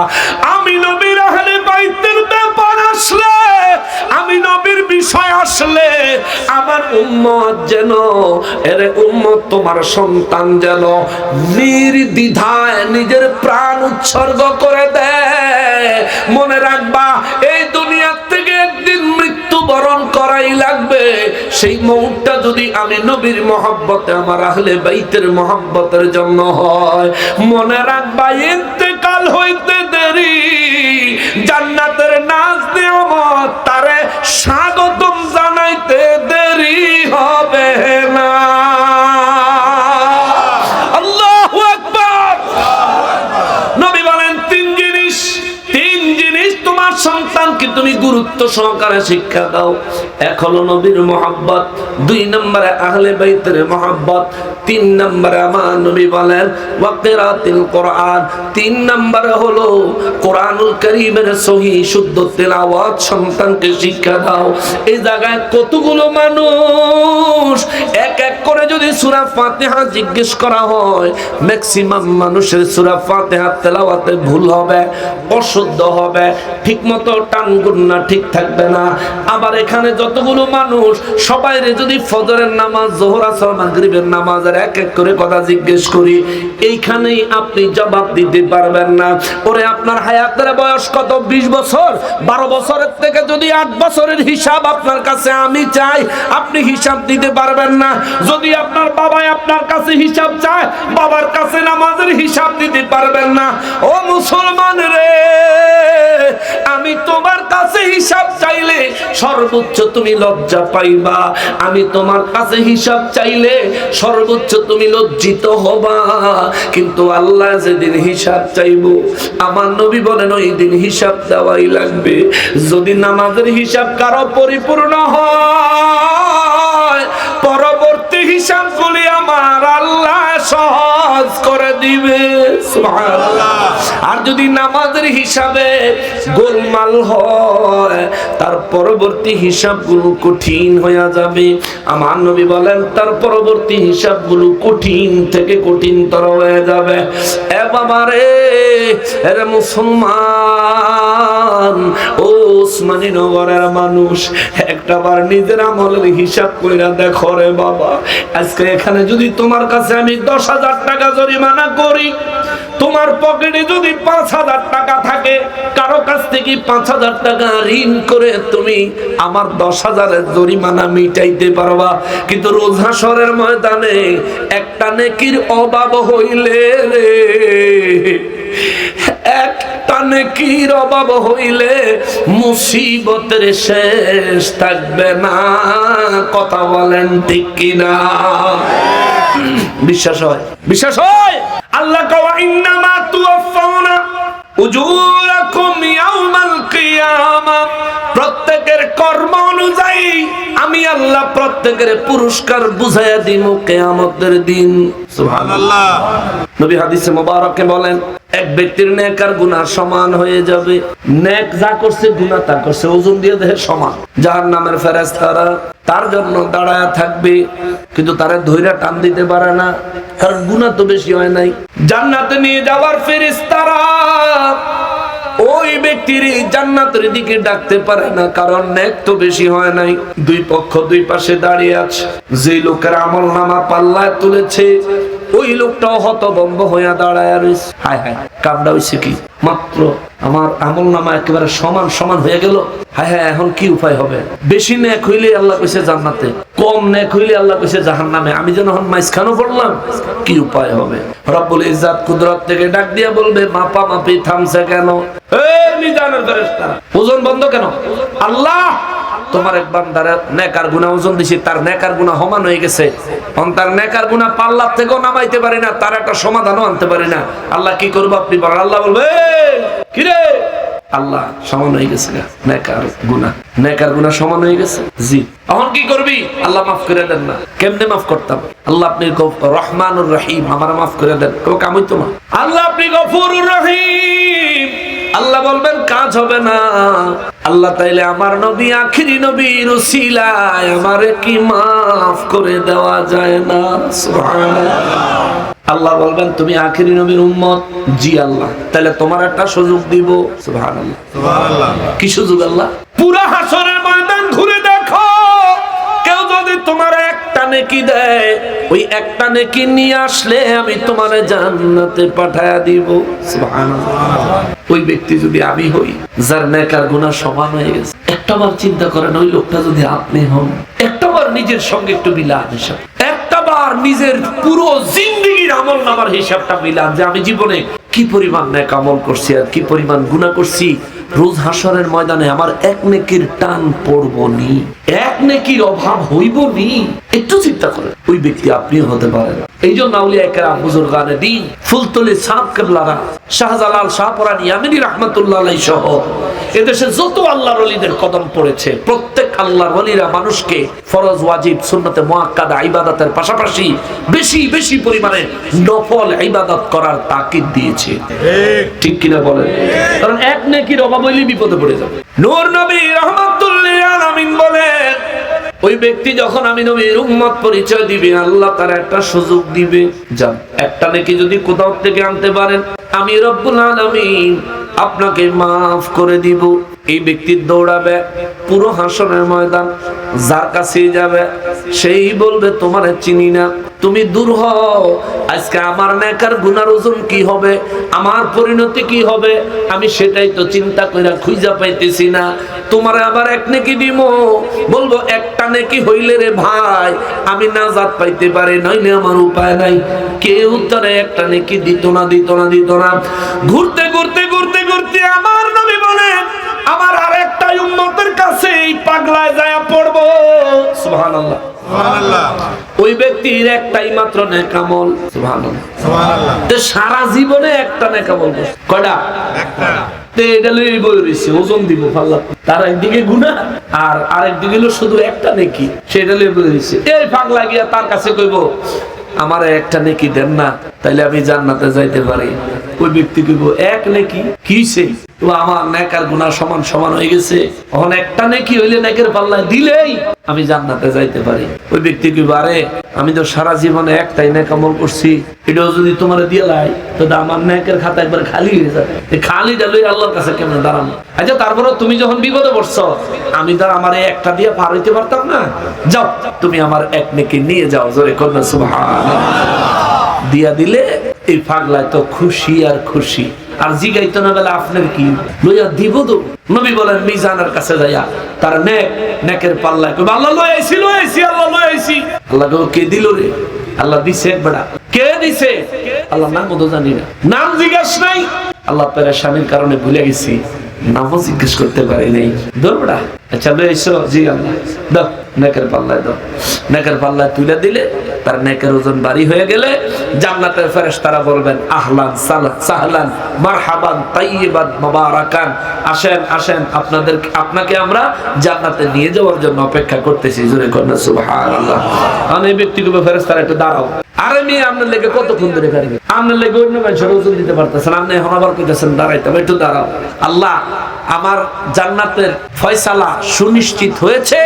আমি নবীর আহলে বাইতের ব্যাপার আসলে, আমি নবীর বিষয় আসলে আমার উম্মত যেন, এরে উম্মত তোমার সন্তান যেন নির্দ্বিধায় নিজের প্রাণ উৎসর্গ করে দেয়। মনে রাখবা এই দুনিয়ার থেকে একদিন মৃত্যুবরণ করাই লাগবে। সেই মৌতটা যদি আমি নবীর মহব্বতে, আমার আহলে বাইতের মহব্বতের জন্য হয়, মনে রাখবা ইন্তেকাল হইতে দেরি জান্নাতের নাজ নিয়ামত তারে স্বাগতম জানাইতে দেরি হবে না। আল্লাহু আকবার। নবী বলেন 3 জিনিস তোমার সন্তানকে তুমি গুরুত্ব সহকারে শিক্ষা দাও। এক হলো নবীর মহব্বত, 2 নম্বরে আহলে বাইতের মহব্বত, 3 নম্বরে আমার নবী বলেন ওয়া কিরাতিল কোরআন, 3 নম্বরে হলো কোরআনুল কারীমের সহিহ শুদ্ধ তেলাওয়াত সন্তানকে শিক্ষা দাও। এই জায়গায় কতগুলো মানুষ এক এক করে যদি সূরা ফাতিহা জিজ্ঞেস করা হয়, ম্যাক্সিমাম মানুষের সূরা ফাতিহা তেলাওয়াতে ভুল হবে, অশুদ্ধ হবে, ঠিকমতো টান গুন্না ঠিক থাকবে না। আবার এখানে যতগুলো মানুষ সবাইরে যদি ফজরের নামাজ, যোহর, আসর, মাগরিবের নামাজের এক এক করে কথা জিজ্ঞেস করি, এইখানেই আপনি জবাব দিতে পারবেন না। ওরে আপনার হায়াতের বয়স কত? 20 বছর। 12 বছরের থেকে যদি 8 বছরের হিসাব আপনার কাছে আমি চাই, আপনি হিসাব দিতে পারবেন না। যদি আপনার বাবাই আপনার কাছে হিসাব চায়, বাবার কাছে নামাজের হিসাব দিতে পারবেন না। ও মুসলমান রে, আমি তোমার কাছে হিসাব চাইলে সর্বোচ্চ তুমি লজ্জা পাইবা, আমি তোমার কাছে হিসাব চাইলে সর্বোচ্চ তুমি লজ্জিত হবা। কিন্তু আল্লাহ যেদিন হিসাব চাইবো, আমার নবী বলেন ওই দিন হিসাব দেওয়াই লাগবে। যদি নামাজের হিসাব কারো পরিপূর্ণ হয়, পরবর্তী হিসাবগুলি আমার আল্লাহ সহজ করে দিবে। সুবহানাল্লাহ। আর যদি নামাজের হিসাবে গোলমাল হয়, তার পরবর্তী হিসাবগুলো কঠিন হয়ে যাবে। আমার নবী বলেন তার পরবর্তী হিসাবগুলো কঠিন থেকে কঠিনতর হয়ে যাবে। এ বাবা রে, এরে মুসলমান, ও ওসমানী নগরের মানুষ, একটাবার নিজের আমলের হিসাব কইরা দেখো রে বাবা। আজকে এখানে যদি তোমার কাছে আমি 10,000 টাকা জরিমানা করি, তোমার পকেটে যদি 5,000 টাকা থাকে, কারো কাছ থেকে 5,000 টাকা ঋণ করে তুমি আমার 10,000-এর জরিমানা মিটাইতে পারবা। কিন্তু রোজ হাশরের ময়দানে একটা নেকির অভাব হইলে রে, একটা নেকির অভাব হইলে মুসিবতের শেষ থাকবে না। কথা বলেন ঠিক কিনা? বিশ্বাস হয়? বিশ্বাস হয়? আল্লাহ কওয়া ইন্নামা তুওয়াফাউনা উজুরাকুম ইয়াউমাল কিয়ামাহ, প্রত্যেকের কর্ম অনুযায়ী আমি আল্লাহ প্রত্যেকের পুরস্কার বুঝাইয়া দিব কিয়ামতের দিন। সুবহানাল্লাহ। নবী হাদিসে মোবারকে বলেন এক ব্যক্তির নেক আর গুনাহ সমান হয়ে যাবে। নেক যা করছে, গুনাহ তা করছে, ওজন দিয়ে দেহে সমান। জাহান্নামের ফেরেশতারা তার জন্য দাঁড়ায় থাকবে, কিন্তু তারে ধইরা টান দিতে পারে না, কারণ গুনাহ তো বেশি হয় নাই। জান্নাতে নিয়ে যাওয়ার ফেরেশতারা ওই ব্যক্তির জান্নাতের দিকে ডাকতে পারে না, কারণ নেক তো বেশি হয় নাই। দুই পক্ষ দুই পাশে দাঁড়িয়ে আছে। যে লোকের আমলনামা পাল্লায় তুলেছে, ওই লোকটাও হতভম্ব হইয়া দাঁড়ায় রয়েছে। হায় হায়, কামড়া হইছে কি? মাত্র আমার আমলনামা একেবারে সমান সমান হয়ে গেল। হায় হায়, এখন কি উপায় হবে? বেশি নেক হইলে আল্লাহ কইছে জান্নাতে, কম নেক হইলে আল্লাহ কইছে জাহান্নামে। আমি যেন এখন মাঝখানে পড়লাম, কি উপায় হবে? রব্বুল ইজ্জাত কুদরত থেকে ডাক দিয়া বলবে, মাপা মাপি থামছে কেন? এই মিজানের ফেরেশতারা, ওজন বন্ধ কেন? আল্লাহ, তোমার এক বান্দার নেকার গুনাহ ওজন দিছি, তার নেকার গুনাহ সমান হয়ে গেছে, তার নেকার গুনাহ পাল্লার থেকেও নামাইতে পারি না, তার একটা সমাধানও আনতে পারি না। আল্লাহ কি করবো আপনি বলেন? আল্লাহ বলবে, কি রে আল্লাহ সমান হয়ে গেছে নেকার গুনাহ সমান হয়ে গেছে। জি, এখন কি করবি? আল্লাহ মাফ করে দেন না। কেমনে মাফ করতাম? আল্লাহ আপনি রহমানুর রহিম, আমার মাফ করে দেন। কামই তো না। আল্লাহ আপনি গফুরুর রহিম, আল্লাহ বলবেন কাজ হবে না। আল্লাহ তাইলে আমার নবী আখিরি নবীর উসিলায় আমারে কি মাফ করে দেওয়া যায় না? সুবহানাল্লাহ। আল্লাহ বলবেন তুমি আখিরি নবীর উম্মত। জি আল্লাহ, তাহলে তোমার একটা সুযোগ দিব। সুবহানাল্লাহ, সুবহানাল্লাহ। কি সুযোগ আল্লাহ? পুরা হাসরের ময়দান ঘুরে দেখো, কেউ যদি তোমার একটা নেকি দেয়, ওই একটা নেকি নিয়ে আসলে আমি তোমারে জান্নাতে পাঠায়া দিব। সুবহানাল্লাহ। ওই ব্যক্তি যদি আমি হই যার নেকার গুনাহ সমান হয়ে গেছে, একটাবার চিন্তা করেন ওই লোকটা যদি আপনি হন, একটাবার নিজের সঙ্গে একটু মিলান হিসাব, একটাবার নিজের পুরো জিন্দেগির আমল নামার হিসাবটা মিলান যে আমি জীবনে কি পরিমাণ নেক আমল করছি আর কি পরিমাণ গুনাহ করছি। রোজ হাসরের ময়দানে আমার এক নেকির টান পড়বো নি, এক নেকির অভাব হইব নি। একটু চিন্তা করেন, ওই ব্যক্তি আপনি হতে পারেন। এই জন্য আউলিয়া কেরাম, বুজুর্গানে দ্বীন, ফুলতলি সাহেব কেবলারা, শাহজালাল শাহপরান ইয়ামিনী রাহমাতুল্লাহ আলাইহি সহ এদেশে যত আল্লাহর ওলিদের কদম পড়েছে, প্রত্যেক আল্লাহর ওলিরা মানুষকে ফরজ, ওয়াজিব, সুন্নতে মুআক্কাদা ইবাদতের পাশাপাশি বেশি বেশি পরিমাণে নফল ইবাদত করার তাকিদ দিয়েছে। ঠিক কিনা বলেন? কারণ এক নেকির অভাব হইলে বিপদে পড়ে যাবে। নূর নবী রাহমাতুল্লিল আলামিন বলেন, ওই ব্যক্তি যখন আমি নবীর উম্মত পরিচয় দিবে, আল্লাহ তার একটা সুযোগ দিবে। যান, একটা নেকি যদি কোথাও থেকে আনতে পারেন, আমি রব্বুল আলামিন আপনাকে মাফ করে দিব। এই ব্যক্তি দৌড়াবে পুরো হাসরের ময়দান, যার কাছে যাবে সেই বলবে তোমারে চিনি না, তুমি দূর হও। আজকে আমার নেকার গুনার ওজন কি হবে, আমার পরিণতি কি হবে, আমি সেটাই তো চিন্তা করে খুঁজা পাইতেছি না। তোমারে আবার এক নেকি দিব, বলবো একটা নেকি হইলে রে ভাই আমি নাজাত পাইতে পারি, নইলে আমার উপায় নাই। কেউ তারে একটা নেকি দিত না। ঘুরতে ঘুরতে ঘুরতে ঘুরতে আমার নবী বলেন, আমার আরেকটা উম্মতের কাছে এই পাগলায় যায় পড়বো। সুবহানাল্লাহ, সুবহানাল্লাহ। ওই ব্যক্তির একটাই মাত্র নেক আমল। সুবহানাল্লাহ, সুবহানাল্লাহ। তে সারা জীবনে একটা নেক আমল করছে, কয়টা? একটা। তে এটা লই বলরিছে ওজন দিব আল্লাহ, তার একদিকে গুনাহ আর আরেকদিকে হলো শুধু একটা নেকি, সেটা লই বলরিছে। এই পাগলা গিয়া তার কাছে কইবো আমার একটা নেকি দেন না, তাইলে আমি জান্নাতে যাইতে পারি। ওই ব্যক্তি কইবো এক নেকি কিছে, তো আমার নেক আর গুনাহ সমান সমান হয়ে গেছে, এখন একটা নেকি হইলে নেকের পাল্লায় দিলেই আমি জান্নাতে যাইতে পারি। ওই ব্যক্তি কইবো আরে আমি তো সারা জীবনে একটাই নেক আমল করছি, এটাও যদি তোমারে দিয়ে লাই তো আমার নেকের খাতা একবার খালি হয়ে যাবে। এই খালিটা লই আল্লাহর কাছে কেমনে দাঁড়ানো? আচ্ছা, তারপরে তুমি যখন বিপদে পড়ছো, আমি তো আমার এই একটা দিয়ে পার হইতে পারতাম না, যাও তুমি আমার এক নেকি নিয়ে যাও। জোরে কন্যা সুবহানাল্লাহ। দিয়া দিলে এই পাগলায় তো খুশি আর খুশি, আর জিগাইতো না বলে আপনার কি লইয়া দিব তো। নবী বলেন মিজানের কাছে যাইয়া তার নেকের পাল্লায় কইবা আল্লাহ লই আইছি আল্লাহ লই আইছি। আল্লাহ কইবো কে দিল রে? আল্লাহ দিছে বড়া। কে দিছে? আল্লাহ নাম তো জানি না, নাম জিজ্ঞাস নাই। আল্লাহ পেরেশানির কারণে ভুলে গেছি, নামও জিজ্ঞেস করতে পারি নাই। দৌড় বড়া, আচ্ছা লই আইছো? জি আল্লাহ। দাও নেকের পাল্লায় দাও। নেকের পাল্লায় তুলে দিলে তার নেকের ওজন ভারী হয়ে গেলে জান্নাতের ফেরেশতারা বলবেন আহলান সাহলান মারহাবান তাইয়িবান মুবারাকান, আসেন আসেন, আপনাকে আমরা জান্নাতে নিয়ে যাওয়ার জন্য অপেক্ষা করতেছি। জোরে কন্যা সুবহানাল্লাহ। আমি এই ব্যক্তিকে ফেরেশতারা একটু দাঁড়াও, আরে মেয়ে আপনার লেগে কতক্ষণ ধরে কারবে, আপনার লেগে অন্য মানুষের ওজন দিতে পারতেছেন, আপনি এখন আবার কইতেছেন দাঁড়াইতে, একটু দাঁড়াও। আল্লাহ আমার জান্নাতের ফয়সালা সুনিশ্চিত হয়েছে।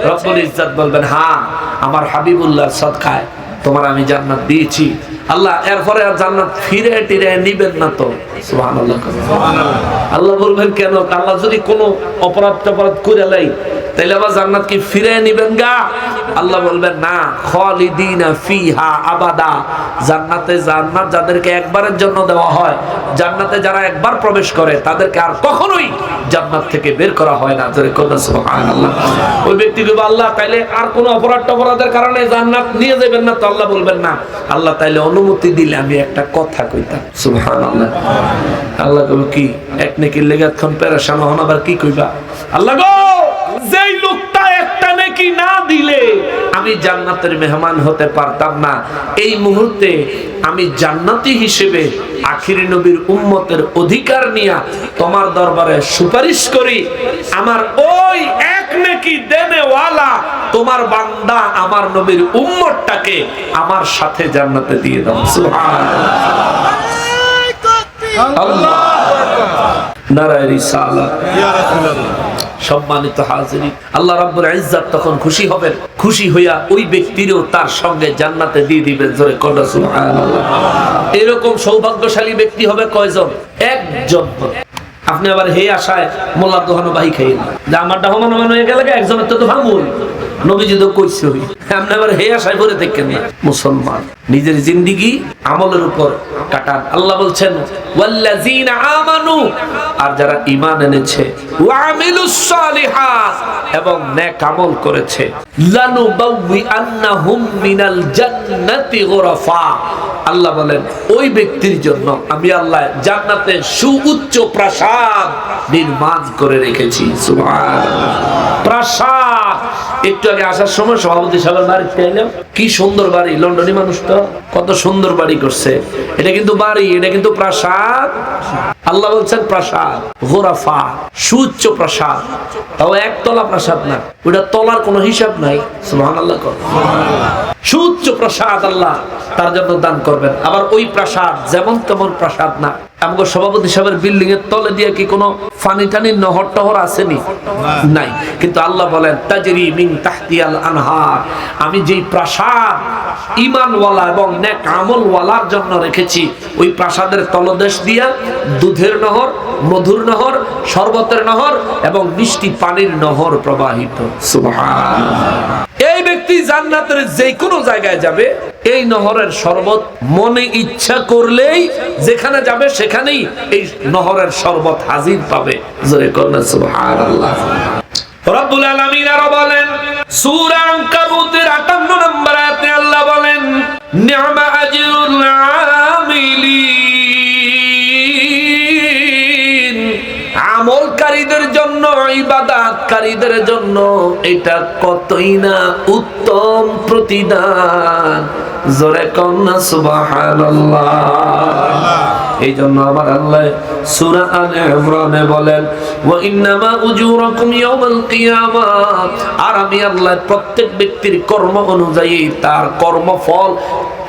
রব্বুল ইজ্জত বলবেন হ্যাঁ, আমার হাবিবুল্লাহর সদকায় তোমার আমি জান্নাত দিয়েছি। আল্লাহ এরপরে আর জান্নাত ফিরে টিরে নিবেন না তো? সুবহানাল্লাহ, সুবহানাল্লাহ। আল্লাহ বলবেন কেন? আল্লাহ যদি কোনো অপরাধ করে লাই তাইলে আবার জান্নাত কি ফিরে নিবেন গা? আল্লাহ বলবেন না, খালিদিনা ফিহা আবাদা। জান্নাত যাদেরকে একবারের জন্য দেওয়া হয়, জান্নাতে যারা একবার প্রবেশ করে তাদেরকে আর কখনোই জান্নাত থেকে বের করা হয় না। জোরে কন্যা সুবহানাল্লাহ। ওই ব্যক্তি বলবে আল্লাহ তাইলে আর কোনো অপরাধের কারণে জান্নাত নিয়ে যাবেন না তো? আল্লাহ বলবেন না, আল্লাহ তাইলে অনুমতি দিলে আমি একটা কথা কইতাম। সুবহানাল্লাহ। আল্লাহ কইবে কি এক নেকির লেগে এখন পেরেশান হন, আবার কি কইবা? আল্লাহ গো যেই লোকটা একটা নেকি না দিলে আমি জান্নাতের মেহমান হতে পারতাম না। এই মুহূর্তে আমি জান্নাতি হিসেবে আখিরি নবীর উম্মতের অধিকার নিয়ে তোমার দরবারে সুপারিশ করি। আমার ওই এক নেকি দেনেওয়ালা তোমার বান্দা আমার নবীর উম্মতটাকে আমার সাথে জান্নাতে দিয়ে দাও। সুবহানাল্লাহ। আল্লাহ নারায়ে রিসালাত। ইয়া রাসূলুল্লাহ। সম্মানিত হাজিরিন, আল্লাহ রাব্বুল ইজ্জত তখন খুশি হবেন, খুশি হইয়া ওই ব্যক্তিরও তার সঙ্গে জান্নাতে দিয়ে দিবেন। জোরে কোন সুবহানাল্লাহ। এরকম সৌভাগ্যশালী ব্যক্তি হবে কয়জন? একজন। আপনি আবার হে আশায় মোল্লার দোহানো বাহি খাইয়েন যে আমার ডাহমান হয়ে গেলে একজনের তো ভাঙুন, নবীজি তো কইছে হই। আপনি আবার হে আশায় ভরে দেখেন না। মুসলমান নিজের জিন্দেগি আমলের উপর কাটান। আল্লাহ বলছেন ওয়াল্লাযীনা আমানু, আর যারা ঈমান এনেছে, ওয়া আমিলুস সালিহাত, এবং নেক আমল করেছে, লানুবাউইআন্নাহুম মিনাল জান্নাতি গুরাফা, আল্লাহ বলেন ওই ব্যক্তির জন্য আমি আল্লাহ জান্নাতে সুউচ্চ প্রাসাদ নির্মাণ করে রেখেছি। সুবহানাল্লাহ। প্রাসাদ। একটু আগে আসার সময় সভাপতি সাহেবের বাড়িতে এলাম, কি সুন্দর বাড়ি। লন্ডনী মানুষ তো কত সুন্দর বাড়ি করছে। এটা কিন্তু বাড়ি, এটা কিন্তু প্রাসাদ। আল্লাহ বলছেন প্রাসাদ গোরাফা, সুউচ্চ প্রাসাদ। তাও একতলা প্রাসাদ না, ওটা তলার কোনো হিসাব নাই। সুবহানাল্লাহ। সুউচ্চ প্রাসাদ আল্লাহ তার জন্য দান করবেন। আবার ওই প্রাসাদ যেমন তেমন প্রাসাদ না। আমাদের সভাপতি সাহেবের বিল্ডিং এর তলে দিয়ে কি কোনো ফানি টানি নহর টহর আসেনি? নাই। কিন্তু আল্লাহ বলেন তাজরি মিন তাহতিয়াল আনহার, আমি যেই প্রাসাদ ঈমানওয়ালা এবং নেক আমলওয়ালার জন্য রেখেছি, ওই প্রাসাদের তলদেশ দিয়া দুধের নহর, মধুর নহর, শরবতের নহর এবং মিষ্টি পানির নহর প্রবাহিত। সুবহানাল্লাহ। এই ব্যক্তি জান্নাতের যে কোনো জায়গায় যাবে, এই নহরের শরবত মনে ইচ্ছা করলেই যেখানে যাবে সেখানেই এই নহরের শরবত হাজির পাবে। জোরে করুন সুবহানাল্লাহ। রব্বুল আলামিন আরো বলেন সূরা আনকাবুতের ৫৮ নম্বর আয়াতে আল্লাহ বলেন নি'মা আজরুল আমিলিন, আমলকারীদের জন্য, ইবাদতকারীদের জন্য এটা কতই না উত্তম প্রতিদান। জোরে কন্না সুবহানাল্লাহ। এই জন্য আমার আল্লাহ সূরা আলে ইমরানে বলেন ওয়া ইন্নামা উজুরাকুম ইয়াউমাল কিয়ামাহ, আর আমি আল্লাহ প্রত্যেক ব্যক্তির কর্ম অনুযায়ী তার কর্মফল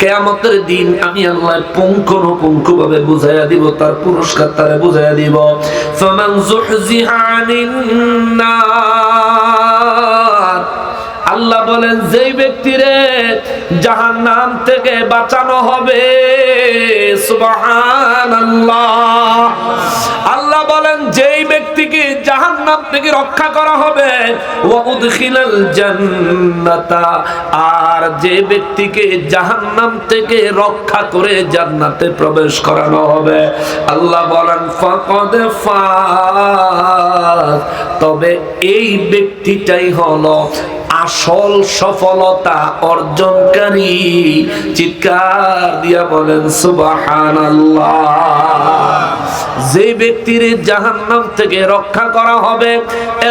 কিয়ামতের দিন আমি আল্লাহ পুঙ্খানুপুঙ্খভাবে বুঝাইয়া দিব, তার পুরস্কার তারে বুঝাইয়া দিব। ফামান যুহজিহা আনিন নার, আল্লাহ বলেন যেই ব্যক্তিরে জাহান্নাম থেকে বাঁচানো হবে, সুবহানাল্লাহ। আল্লাহ বলেন যেই ব্যক্তিকে জাহান্নাম থেকে রক্ষা করা হবে, ওয়া উদখিলাল জান্নাতা, আর যে ব্যক্তিকে জাহান্নাম থেকে রক্ষা করে জান্নাতে প্রবেশ করানো হবে, আল্লাহ বলেন ফাকাদ ফাজ, তবে এই ব্যক্তিটাই হলো আসল সফলতা অর্জনকারী। চিৎকার দিয়া বলেন সুবহানাল্লাহ। যে ব্যক্তির জাহান্নাম থেকে রক্ষা করা হবে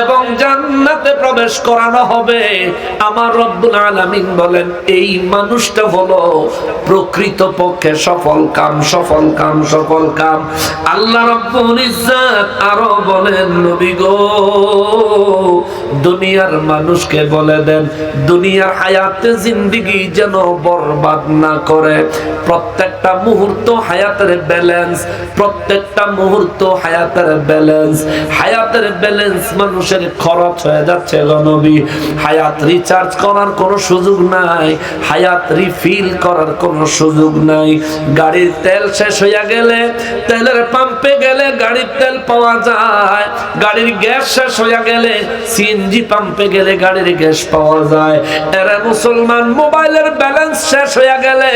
এবং জান্নাতে প্রবেশ করানো হবে, আমার রব্বুল আলামিন বলেন এই মানুষটা হলো প্রকৃতপক্ষে সফল কাম, সফল কাম, সফল কাম। আল্লাহ রব্বুল ইজ্জত আরো বলেন নবী গো, দুনিয়ার মানুষকে বলে দেন দুনিয়ার হায়াতে জিন্দেগি যেন বরবাদ না করে। প্রত্যেকটা মুহূর্ত হায়াতের ব্যালেন্স, প্রত্যেকটা মুহূর্ত হায়াতের ব্যালেন্স। হায়াতের ব্যালেন্স মানুষের খরচ হয়ে যাচ্ছে গো নবী। হায়াত রিচার্জ করার কোনো সুযোগ নাই, হায়াত রিফিল করার কোনো সুযোগ নাই। গাড়ির তেল শেষ হইয়া গেলে তেলের পাম্পে গেলে গাড়ির তেল পাওয়া যায়, গাড়ির গ্যাস শেষ হইয়া গেলে সিএনজি পাম্পে গেলে গাড়ির গ্যাস পাওয়া যায়। এরা মুসলমান মোবাইলের ব্যালেন্স শেষ হইয়া গেলে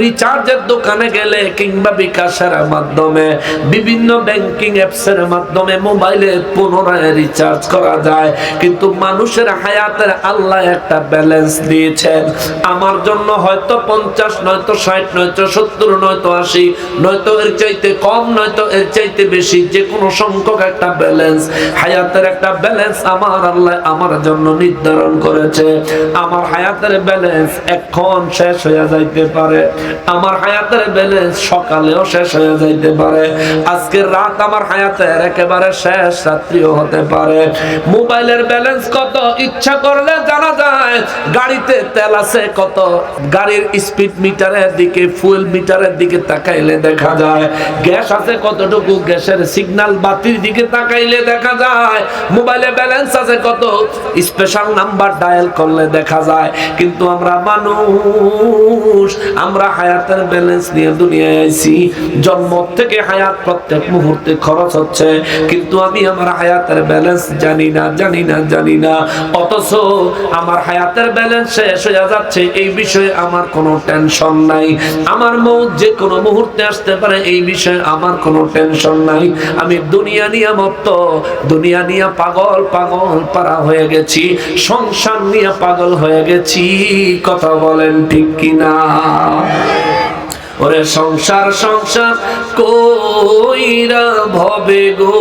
রিচার্জের দোকান দোকানে গেলে কিংবা বিকাশের মাধ্যমে বিভিন্ন ব্যাংকিং অ্যাপসের মাধ্যমে মোবাইলে পুনরায় রিচার্জ করা যায়, কিন্তু মানুষের হায়াতের আল্লাহ একটা ব্যালেন্স দিয়েছেন। আমার জন্য হয়তো 50, নয়তো 60, নয়তো 70, নয়তো 80, নয়তো এর চাইতে কম, নয়তো এর চাইতে বেশি, যে কোনো সংখ্যক একটা ব্যালেন্স, হায়াতের একটা ব্যালেন্স আমার আল্লাহ আমার জন্য নির্ধারণ করেছে। আমার হায়াতের ব্যালেন্স এখন শেষ হয়ে যাইতে পারে, আমার হায়াতের ব্যালেন্স সকালেও শেষ হয়ে যাইতে পারে, আজকের রাত আমার হায়াতের একেবারে শেষ রাত্রিও হতে পারে। মোবাইলের ব্যালেন্স কত ইচ্ছা করলে জানা যায়, গাড়িতে তেল আছে কত, গাড়ির স্পিড মিটারের দিকে, ফুয়েল মিটারের দিকে তাকাইলে দেখা যায়, গ্যাস আছে কতটুকু, গ্যাসের সিগন্যাল বাতির দিকে তাকাইলে দেখা যায়, মোবাইলে ব্যালেন্স আছে কত, স্পেশাল নাম্বার ডায়াল করলে দেখা যায়। কিন্তু আমরা মানুষ, আমরা হায়াতের ব্যালেন্স নিয়ে দুনিয়ায় আইছি, জন্ম থেকে হায়াত প্রত্যেক মুহূর্তে খরচ হচ্ছে, কিন্তু আমি আমার হায়াতের ব্যালেন্স জানি না, জানি না, জানি না। অথচ আমার হায়াতের ব্যালেন্স শেষ হয়ে যাচ্ছে, এই বিষয়ে আমার কোনো টেনশন নাই। আমার মৌত যে কোনো মুহূর্তে আসতে পারে, এই বিষয়ে আমার কোনো টেনশন নাই। আমি দুনিয়া নিয়ে মত্ত, দুনিয়া নিয়ে পাগল পাগল পারা হয়ে গেছি, সংসার নিয়ে পাগল হয়ে গেছি। কথা বলেন ঠিক কিনা? ওরে সংসার সংসার কইরা ভবে গো,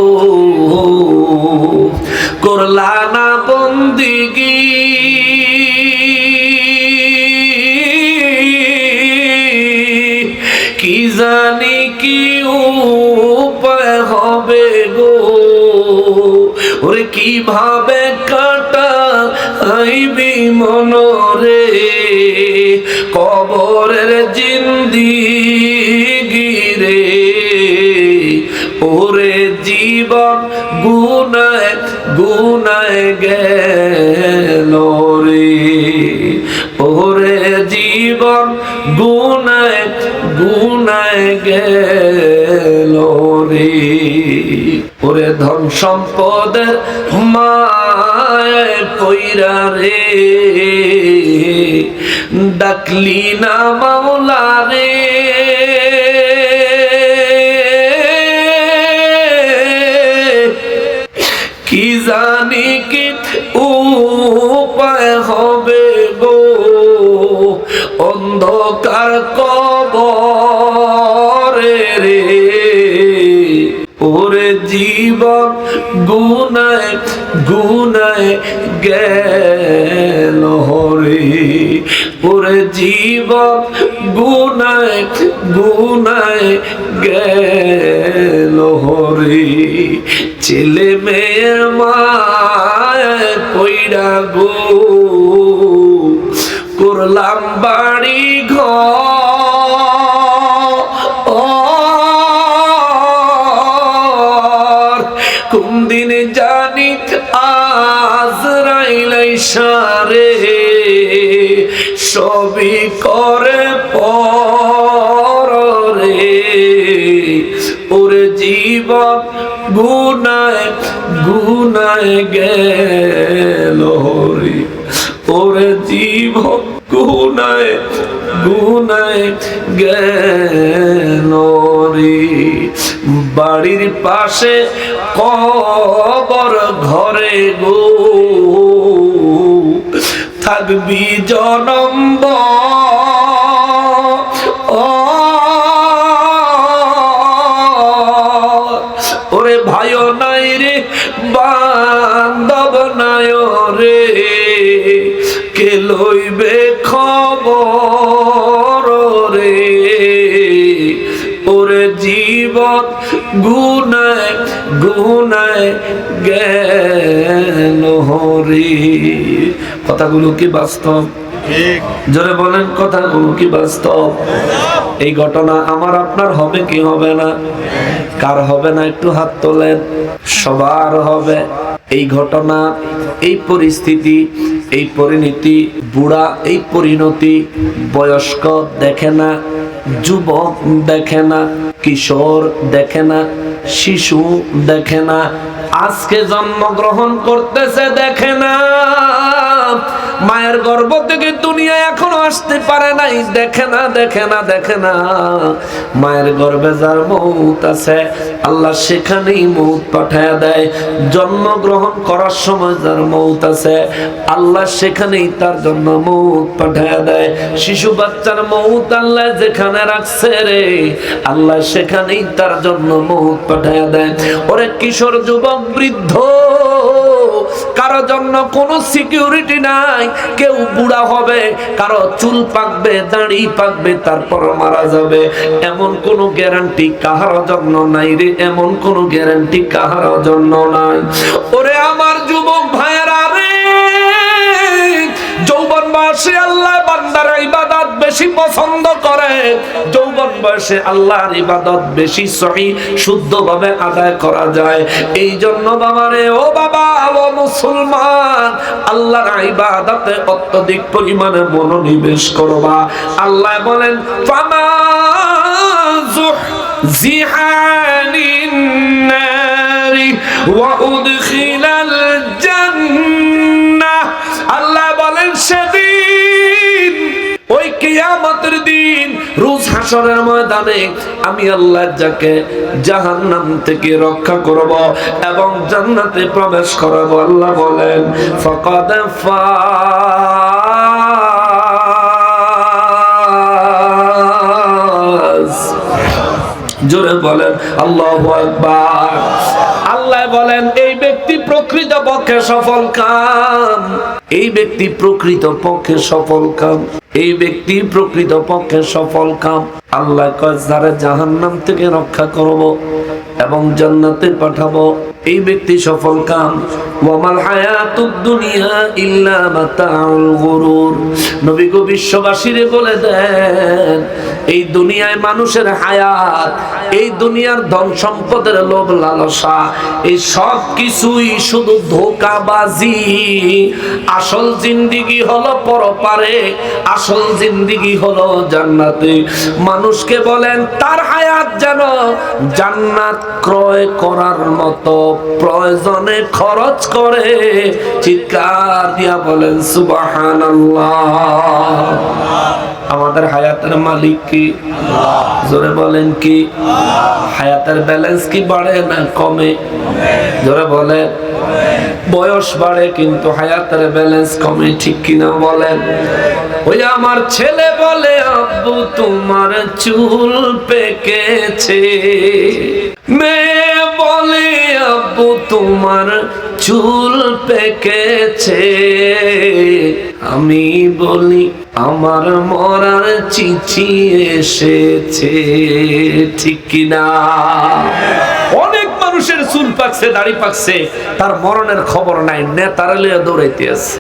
করলা না বন্দিগি, কি জানি কি উপায় হবে গো, ওরে কিভাবে কাটাইবি মনরে কবরের জিন্দিগি রে, ওরে জীবন গুনায় গুনায় গেল রে, ওরে জীবন গুনায় গুনায় গেল রে, ওরে ধন সম্পদের মায় পইরা রে, ডাকলি না মাওলা রে, কি জানি কি উপায় হবে গো, অন্ধকার কবরে রে, ওরে জীবন গুনায় গুনায় গেল রে, ওরে জীবন গুনায় গুনায় গেল রে, ছেলে মেয়ের মায় পইড়া গো, করলাম বাড়ি ঘর, কোন দিন জানি আজরাইল ইশারে, সবই করে পরে, ওরে জীবন গুনায় গুনায় গেল রে, ওরে জীবন গুনায় গুনায় গেল রে, বাড়ির পাশে কবর ঘরে গো, থাকবি জনম ওরে ভাইও নাই রে, বান্ধব নাই রে, কে লইবে খবর রে, ওরে জীবন গুনায় গুনায় গেল রে। কথাগুলো কি বাস্তব? জোরে বলেন, কথাগুলো কি বাস্তব? এই ঘটনা আমার আপনার হবে কি হবে না? কার হবে না একটু হাত তোলেন। সবার হবে। এই ঘটনা, এই পরিস্থিতি, এই পরিণতি, বুড়া এই পরিণতি বয়স্ক দেখে না, যুবক দেখে না, কিশোর দেখে না, শিশু দেখে না, আজকে জন্মগ্রহণ করতেছে দেখে না, মায়ের গর্ভ থেকে দুনিয়ায় এখনো আসতে পারে নাই, দেখে না দেখে না দেখে না। মায়ের গর্ভে যার মউত আছে আল্লাহ সেখানেই মউত পাঠায়া দেয়। জন্মগ্রহণ করার সময় যার মউত আছে আল্লাহ সেখানেই তার জন্য মউত পাঠায়া দেয়। শিশু বাচ্চার মউত আল্লাহ যেখানে রাখছে রে আল্লাহ সেখানেই তার জন্য মউত পাঠায়া দেয়। ওরে কিশোর, যুবক, বৃদ্ধ, কারো জন্য কোনো সিকিউরিটি নাই। কেউ বুড়া হবে, কারো চুল পাকবে, দাড়ি পাকবে, তারপর মারা যাবে, এমন কোনো গ্যারান্টি কাহার জন্য নাই রে। এমন কোনো গ্যারান্টি কাহার জন্য নাই। ওরে আমার যুবক ভাইয়েরা রে, যৌবন বয়সে আল্লাহ বান্দার ইবাদত বেশি পছন্দ করে। যৌবন বয়সে আল্লাহর ইবাদত বেশি সহিহ শুদ্ধভাবে আদায় করা যায়। এই জন্য বাবারে, ও বাবা, ও মুসলমান, আল্লাহর ইবাদতে অত্যধিক পরিমাণে মনোনিবেশ করবা। আল্লাহ বলেন ফামা যুহজিহানিন নারি ওয়া উদখিলাল জান্নাহ। আল্লাহ বলেন সেদিন, ওই কিয়ামতের দিন, রোজ হাসরের ময়দানে আমি আল্লাহ যাকে জাহান্নাম থেকে রক্ষা করব এবং জান্নাতে প্রবেশ করাবো। আল্লাহ বলেন ফাকাদ ফাজ। জোরে বলেন আল্লাহু আকবার। আল্লাহ বলেন এই ব্যক্তি প্রকৃত পক্ষে সফল কাম। এই ব্যক্তি প্রকৃত পক্ষে সফল কাম। এই ব্যক্তি প্রকৃত পক্ষে সফল কাম। আল্লাহ কয় যারা জাহান্নাম থেকে রক্ষা করব এবং জান্নাতে পাঠাবো, এই ব্যক্তি সফল কাম। ওয়ামাল হায়াতুদ দুনিয়া ইল্লা মাতাউল গুরুর। নবী গো বিশ্ববাসীরে বলে দেন, এই দুনিয়ায় মানুষের হায়াত, এই দুনিয়ার ধন সম্পদের লোভ লালসা, এই সব কিছুই শুধু ধোঁকাবাজি। আসল জিন্দেগি হলো পরপারে, আসল জিন্দেগি হলো জান্নাতে। মানুষকে বলেন তার হায়াত যেন জান্নাত ক্রয় করার মতো প্রয়োজনে খরচ করে। চিৎকার দিয়া বলেন সুবহানাল্লাহ। আমাদের হায়াতের মালিক কি? জোরে বলেন কি? হায়াতের ব্যালেন্স কি বাড়ে না কমে? জোরে বলেন। বয়স বাড়ে কিন্তু হায়াতের ব্যালেন্স কমে, ঠিক কিনা বলেন? ওই আমার ছেলে বলে আব্বু তোমার চুল পেকেছে, মেয়ে বলে আব্বু তোমার চুল পেকেছে, আমি বলি আমার মরার চিঠি এসেছে, ঠিক কিনা? অনেক মানুষের চুল পাকছে, দাড়ি পাকছে, তার মরণের খবর নাই, নেতারা লিয়ে দৌড়াইতে আছে।